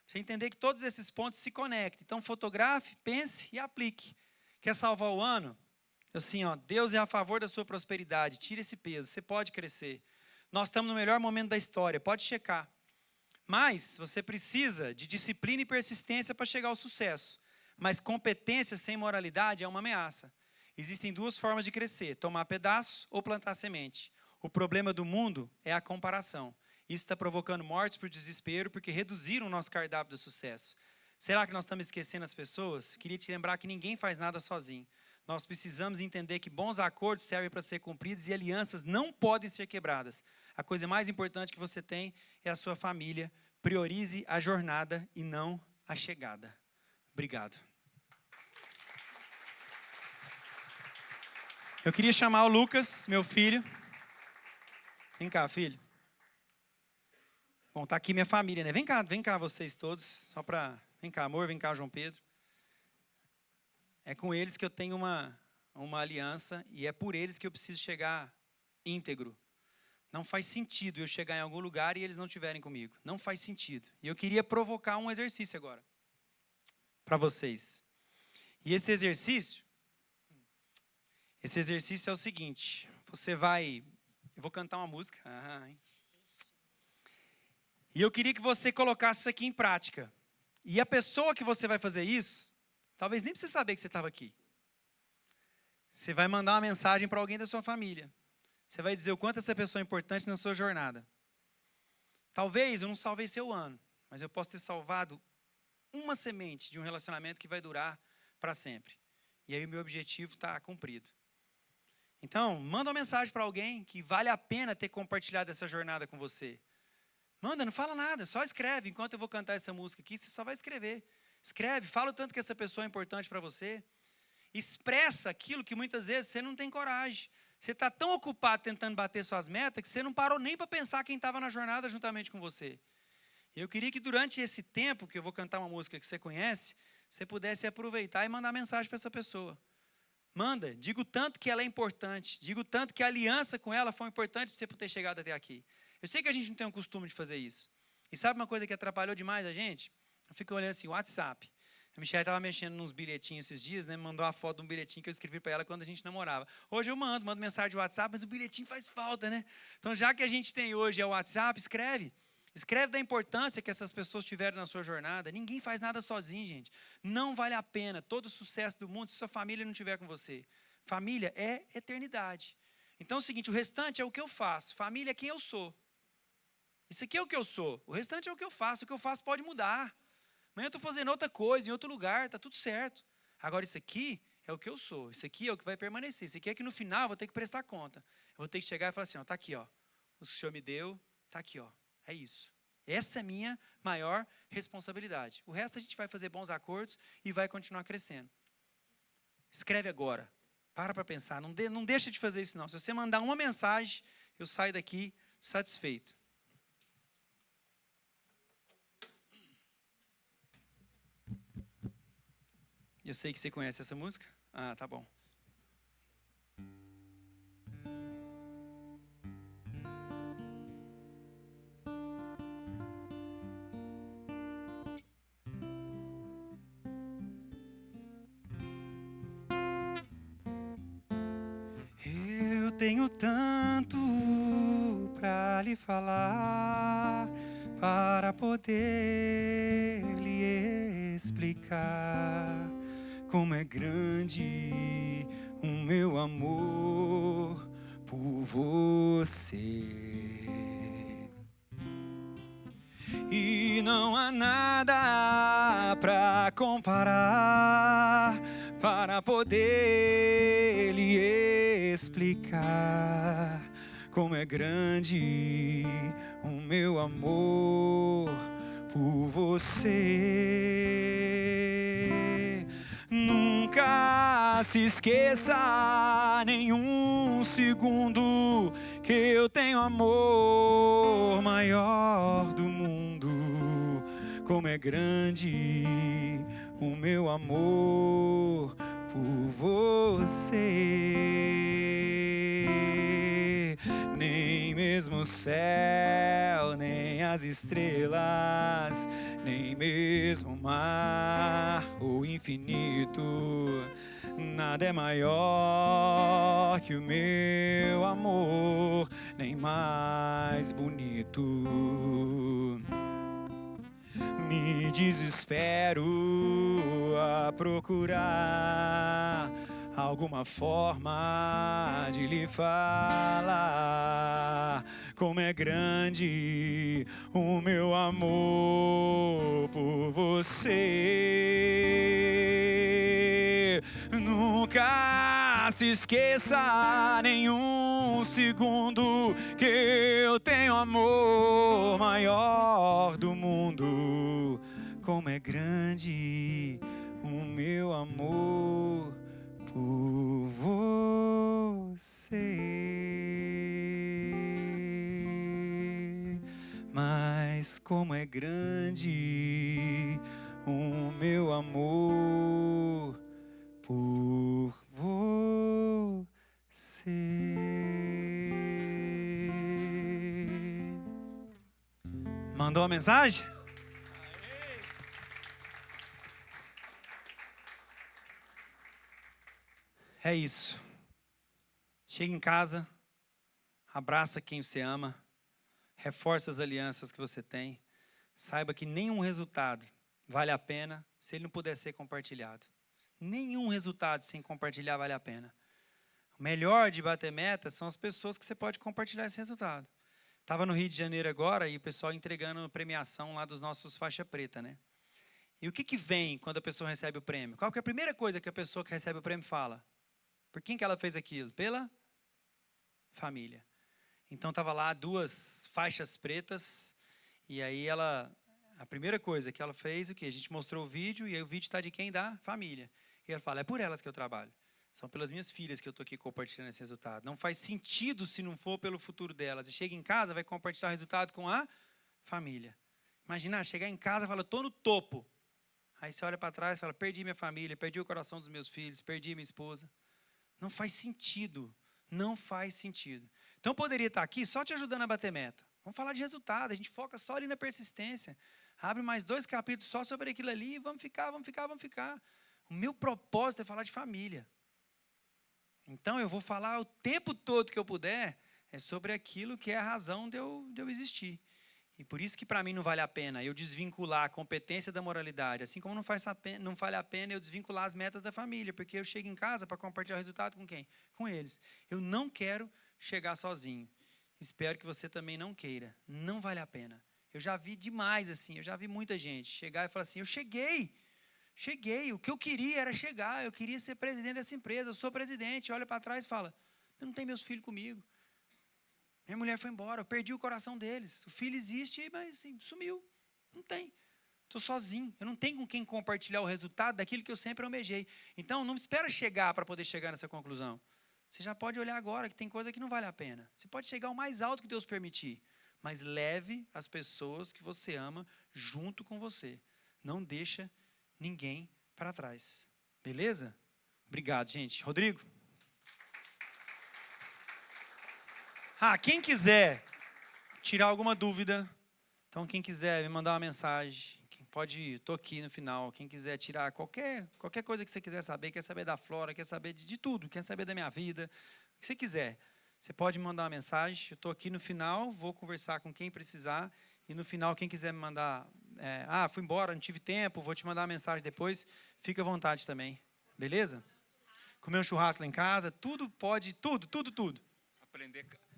Você entender que todos esses pontos se conectam. Então, fotografe, pense e aplique. Quer salvar o ano? Assim, Deus é a favor da sua prosperidade. Tira esse peso, você pode crescer. Nós estamos no melhor momento da história, pode checar. Mas você precisa de disciplina e persistência para chegar ao sucesso. Mas competência sem moralidade é uma ameaça. Existem duas formas de crescer, tomar pedaço ou plantar semente. O problema do mundo é a comparação. Isso está provocando mortes por desespero, porque reduziram o nosso cardápio do sucesso. Será que nós estamos esquecendo as pessoas? Queria te lembrar que ninguém faz nada sozinho. Nós precisamos entender que bons acordos servem para ser cumpridos e alianças não podem ser quebradas. A coisa mais importante que você tem é a sua família. Priorize a jornada e não a chegada. Obrigado. Eu queria chamar o Lucas, meu filho. Vem cá, filho. Bom, está aqui minha família, né? Vem cá vocês todos. Só para... Vem cá, amor, vem cá, João Pedro. É com eles que eu tenho uma aliança e é por eles que eu preciso chegar íntegro. Não faz sentido eu chegar em algum lugar e eles não estiverem comigo. Não faz sentido. E eu queria provocar um exercício agora para vocês. E esse exercício é o seguinte. Você vai... Eu vou cantar uma música. E eu queria que você colocasse isso aqui em prática. E a pessoa que você vai fazer isso, talvez nem precise saber que você estava aqui. Você vai mandar uma mensagem para alguém da sua família. Você vai dizer o quanto essa pessoa é importante na sua jornada. Talvez eu não salvei seu ano, mas eu posso ter salvado uma semente de um relacionamento que vai durar para sempre. E aí o meu objetivo está cumprido. Então, manda uma mensagem para alguém que vale a pena ter compartilhado essa jornada com você. Manda, não fala nada, só escreve. Enquanto eu vou cantar essa música aqui, você só vai escrever. Escreve, fala o tanto que essa pessoa é importante para você. Expressa aquilo que muitas vezes você não tem coragem. Você está tão ocupado tentando bater suas metas que você não parou nem para pensar quem estava na jornada juntamente com você. Eu queria que durante esse tempo que eu vou cantar uma música que você conhece, você pudesse aproveitar e mandar mensagem para essa pessoa. Manda, diga o tanto que ela é importante, diga o tanto que a aliança com ela foi importante para você ter chegado até aqui. Eu sei que a gente não tem o costume de fazer isso. E sabe uma coisa que atrapalhou demais a gente? Eu fico olhando assim, o WhatsApp. A Michelle estava mexendo nos bilhetinhos esses dias, né? Mandou uma foto de um bilhetinho que eu escrevi para ela quando a gente namorava. Hoje eu mando mensagem de WhatsApp, mas o bilhetinho faz falta, né? Então, já que a gente tem hoje o WhatsApp, escreve. Escreve da importância que essas pessoas tiveram na sua jornada. Ninguém faz nada sozinho, gente. Não vale a pena todo o sucesso do mundo se sua família não estiver com você. Família é eternidade. Então é o seguinte, o restante é o que eu faço. Família é quem eu sou. Isso aqui é o que eu sou. O restante é o que eu faço. O que eu faço pode mudar. Amanhã eu estou fazendo outra coisa, em outro lugar, está tudo certo. Agora isso aqui é o que eu sou. Isso aqui é o que vai permanecer. Isso aqui é que no final eu vou ter que prestar conta. Eu vou ter que chegar e falar assim, ó, tá aqui, ó. O que o Senhor me deu, tá aqui, ó. É isso. Essa é a minha maior responsabilidade. O resto a gente vai fazer bons acordos e vai continuar crescendo. Escreve agora. Para pensar. Não deixa de fazer isso, não. Se você mandar uma mensagem, eu saio daqui satisfeito. Eu sei que você conhece essa música. Ah, tá bom. Eu tenho tanto para lhe falar, para poder lhe explicar como é grande o meu amor por você. E não há nada para comparar, para poder lhe explicar como é grande o meu amor por você. Nunca se esqueça nenhum segundo que eu tenho amor maior do mundo. Como é grande o meu amor por você. Nem mesmo o céu, nem as estrelas, nem mesmo o mar, o infinito, nada é maior que o meu amor, nem mais bonito. Me desespero a procurar alguma forma de lhe falar como é grande o meu amor por você. Nunca se esqueça nenhum segundo que eu tenho amor maior do mundo. Como é grande o meu amor por você. Mas como é grande o meu amor por você. Mandou a mensagem? É isso. Chega em casa, abraça quem você ama, reforça as alianças que você tem. Saiba que nenhum resultado vale a pena se ele não puder ser compartilhado. Nenhum resultado sem compartilhar vale a pena. O melhor de bater meta são as pessoas que você pode compartilhar esse resultado. Estava no Rio de Janeiro agora e o pessoal entregando premiação lá dos nossos faixa preta, né? E o que vem quando a pessoa recebe o prêmio? Qual que é a primeira coisa que a pessoa que recebe o prêmio fala? Por quem que ela fez aquilo? Pela família. Então estava lá 2 faixas pretas e aí a primeira coisa que ela fez, o quê? A gente mostrou o vídeo e aí o vídeo está de quem? Da família. E ela fala, é por elas que eu trabalho. São pelas minhas filhas que eu estou aqui compartilhando esse resultado. Não faz sentido se não for pelo futuro delas. E chega em casa, vai compartilhar o resultado com a família. Imagina, chegar em casa e falar, estou no topo. Aí você olha para trás e fala, perdi minha família, perdi o coração dos meus filhos, perdi minha esposa. Não faz sentido. Não faz sentido. Então, poderia estar aqui só te ajudando a bater meta. Vamos falar de resultado. A gente foca só ali na persistência. Abre mais 2 capítulos só sobre aquilo ali e vamos ficar. O meu propósito é falar de família. Então, eu vou falar o tempo todo que eu puder sobre aquilo que é a razão de eu existir. E por isso que para mim não vale a pena eu desvincular a competência da moralidade, assim como não vale a pena eu desvincular as metas da família, porque eu chego em casa para compartilhar o resultado com quem? Com eles. Eu não quero chegar sozinho. Espero que você também não queira. Não vale a pena. Eu já vi demais assim, eu já vi muita gente chegar e falar assim, eu cheguei, Cheguei, o que eu queria era chegar, eu queria ser presidente dessa empresa, eu sou presidente, olha para trás e fala, eu não tenho meus filhos comigo. Minha mulher foi embora, eu perdi o coração deles. O filho existe, mas assim, sumiu, não tem. Estou sozinho, eu não tenho com quem compartilhar o resultado daquilo que eu sempre almejei. Então, não espera chegar para poder chegar nessa conclusão. Você já pode olhar agora que tem coisa que não vale a pena. Você pode chegar ao mais alto que Deus permitir, mas leve as pessoas que você ama junto com você. Não deixa ninguém para trás. Beleza? Obrigado, gente. Rodrigo? Quem quiser tirar alguma dúvida, então quem quiser me mandar uma mensagem, pode ir, estou aqui no final. Quem quiser tirar qualquer coisa que você quiser saber, quer saber da Flora, quer saber de tudo, quer saber da minha vida, o que você quiser, você pode me mandar uma mensagem. Eu estou aqui no final, vou conversar com quem precisar. E no final, quem quiser me mandar, fui embora, não tive tempo, vou te mandar uma mensagem depois, fica à vontade também. Beleza? Comer um churrasco lá em casa, tudo pode, tudo.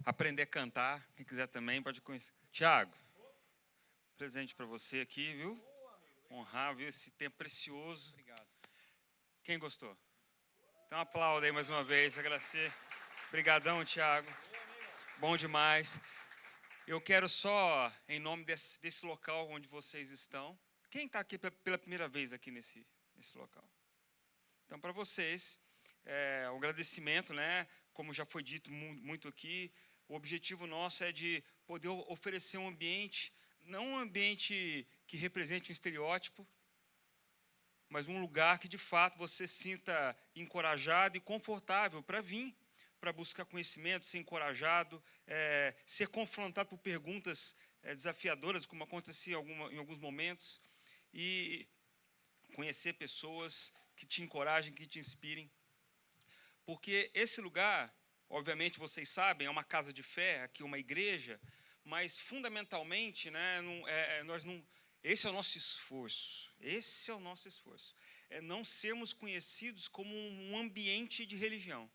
Aprender a cantar, quem quiser também pode conhecer. Tiago, presente para você aqui, viu? Honrar, viu, esse tempo precioso. Obrigado. Quem gostou? Então aplauda aí mais uma vez, agradecer. Obrigadão, Tiago. Bom demais. Eu quero só, em nome desse local onde vocês estão, quem está aqui pela primeira vez aqui nesse local? Então, para vocês, um agradecimento, né? Como já foi dito muito aqui, o objetivo nosso é de poder oferecer um ambiente, não um ambiente que represente um estereótipo, mas um lugar que, de fato, você se sinta encorajado e confortável para vir, para buscar conhecimento, ser encorajado, ser confrontado por perguntas desafiadoras, como acontecia em alguns momentos, e conhecer pessoas que te encorajem, que te inspirem. Porque esse lugar, obviamente, vocês sabem, é uma casa de fé, aqui uma igreja, mas, fundamentalmente, né, esse é o nosso esforço. Esse é o nosso esforço. É não sermos conhecidos como um ambiente de religião,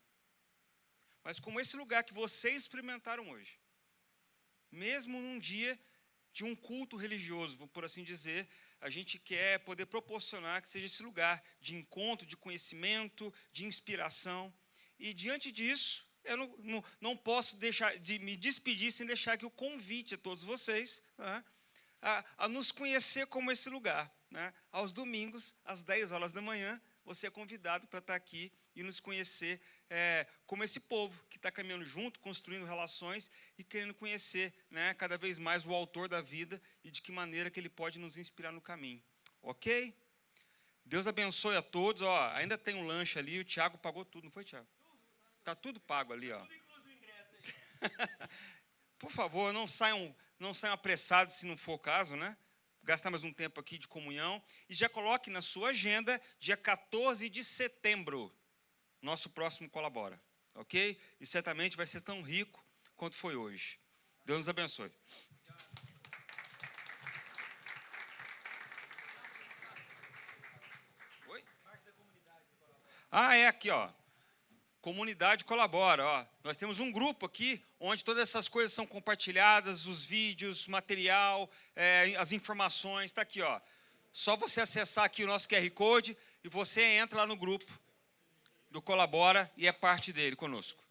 mas como esse lugar que vocês experimentaram hoje. Mesmo num dia de um culto religioso, por assim dizer, a gente quer poder proporcionar que seja esse lugar de encontro, de conhecimento, de inspiração. E, diante disso, eu não posso deixar de me despedir sem deixar aqui o convite a todos vocês, né, a nos conhecer como esse lugar. Né? Aos domingos, às 10 horas da manhã, você é convidado para estar aqui e nos conhecer como esse povo que está caminhando junto, construindo relações e querendo conhecer, né, cada vez mais o autor da vida e de que maneira que ele pode nos inspirar no caminho. Ok? Deus abençoe a todos. Ó, ainda tem um lanche ali, o Tiago pagou tudo, não foi, Tiago? Está tudo pago ali. Ó. Por favor, não saiam apressados se não for o caso, né? Gastar mais um tempo aqui de comunhão. E já coloque na sua agenda, dia 14 de setembro, nosso próximo Colabora. Ok? E certamente vai ser tão rico quanto foi hoje. Deus nos abençoe. Oi? Aqui, ó. Comunidade Colabora. Ó. Nós temos um grupo aqui, onde todas essas coisas são compartilhadas, os vídeos, material, as informações, está aqui, ó. Só você acessar aqui o nosso QR Code e você entra lá no grupo do Colabora e é parte dele conosco.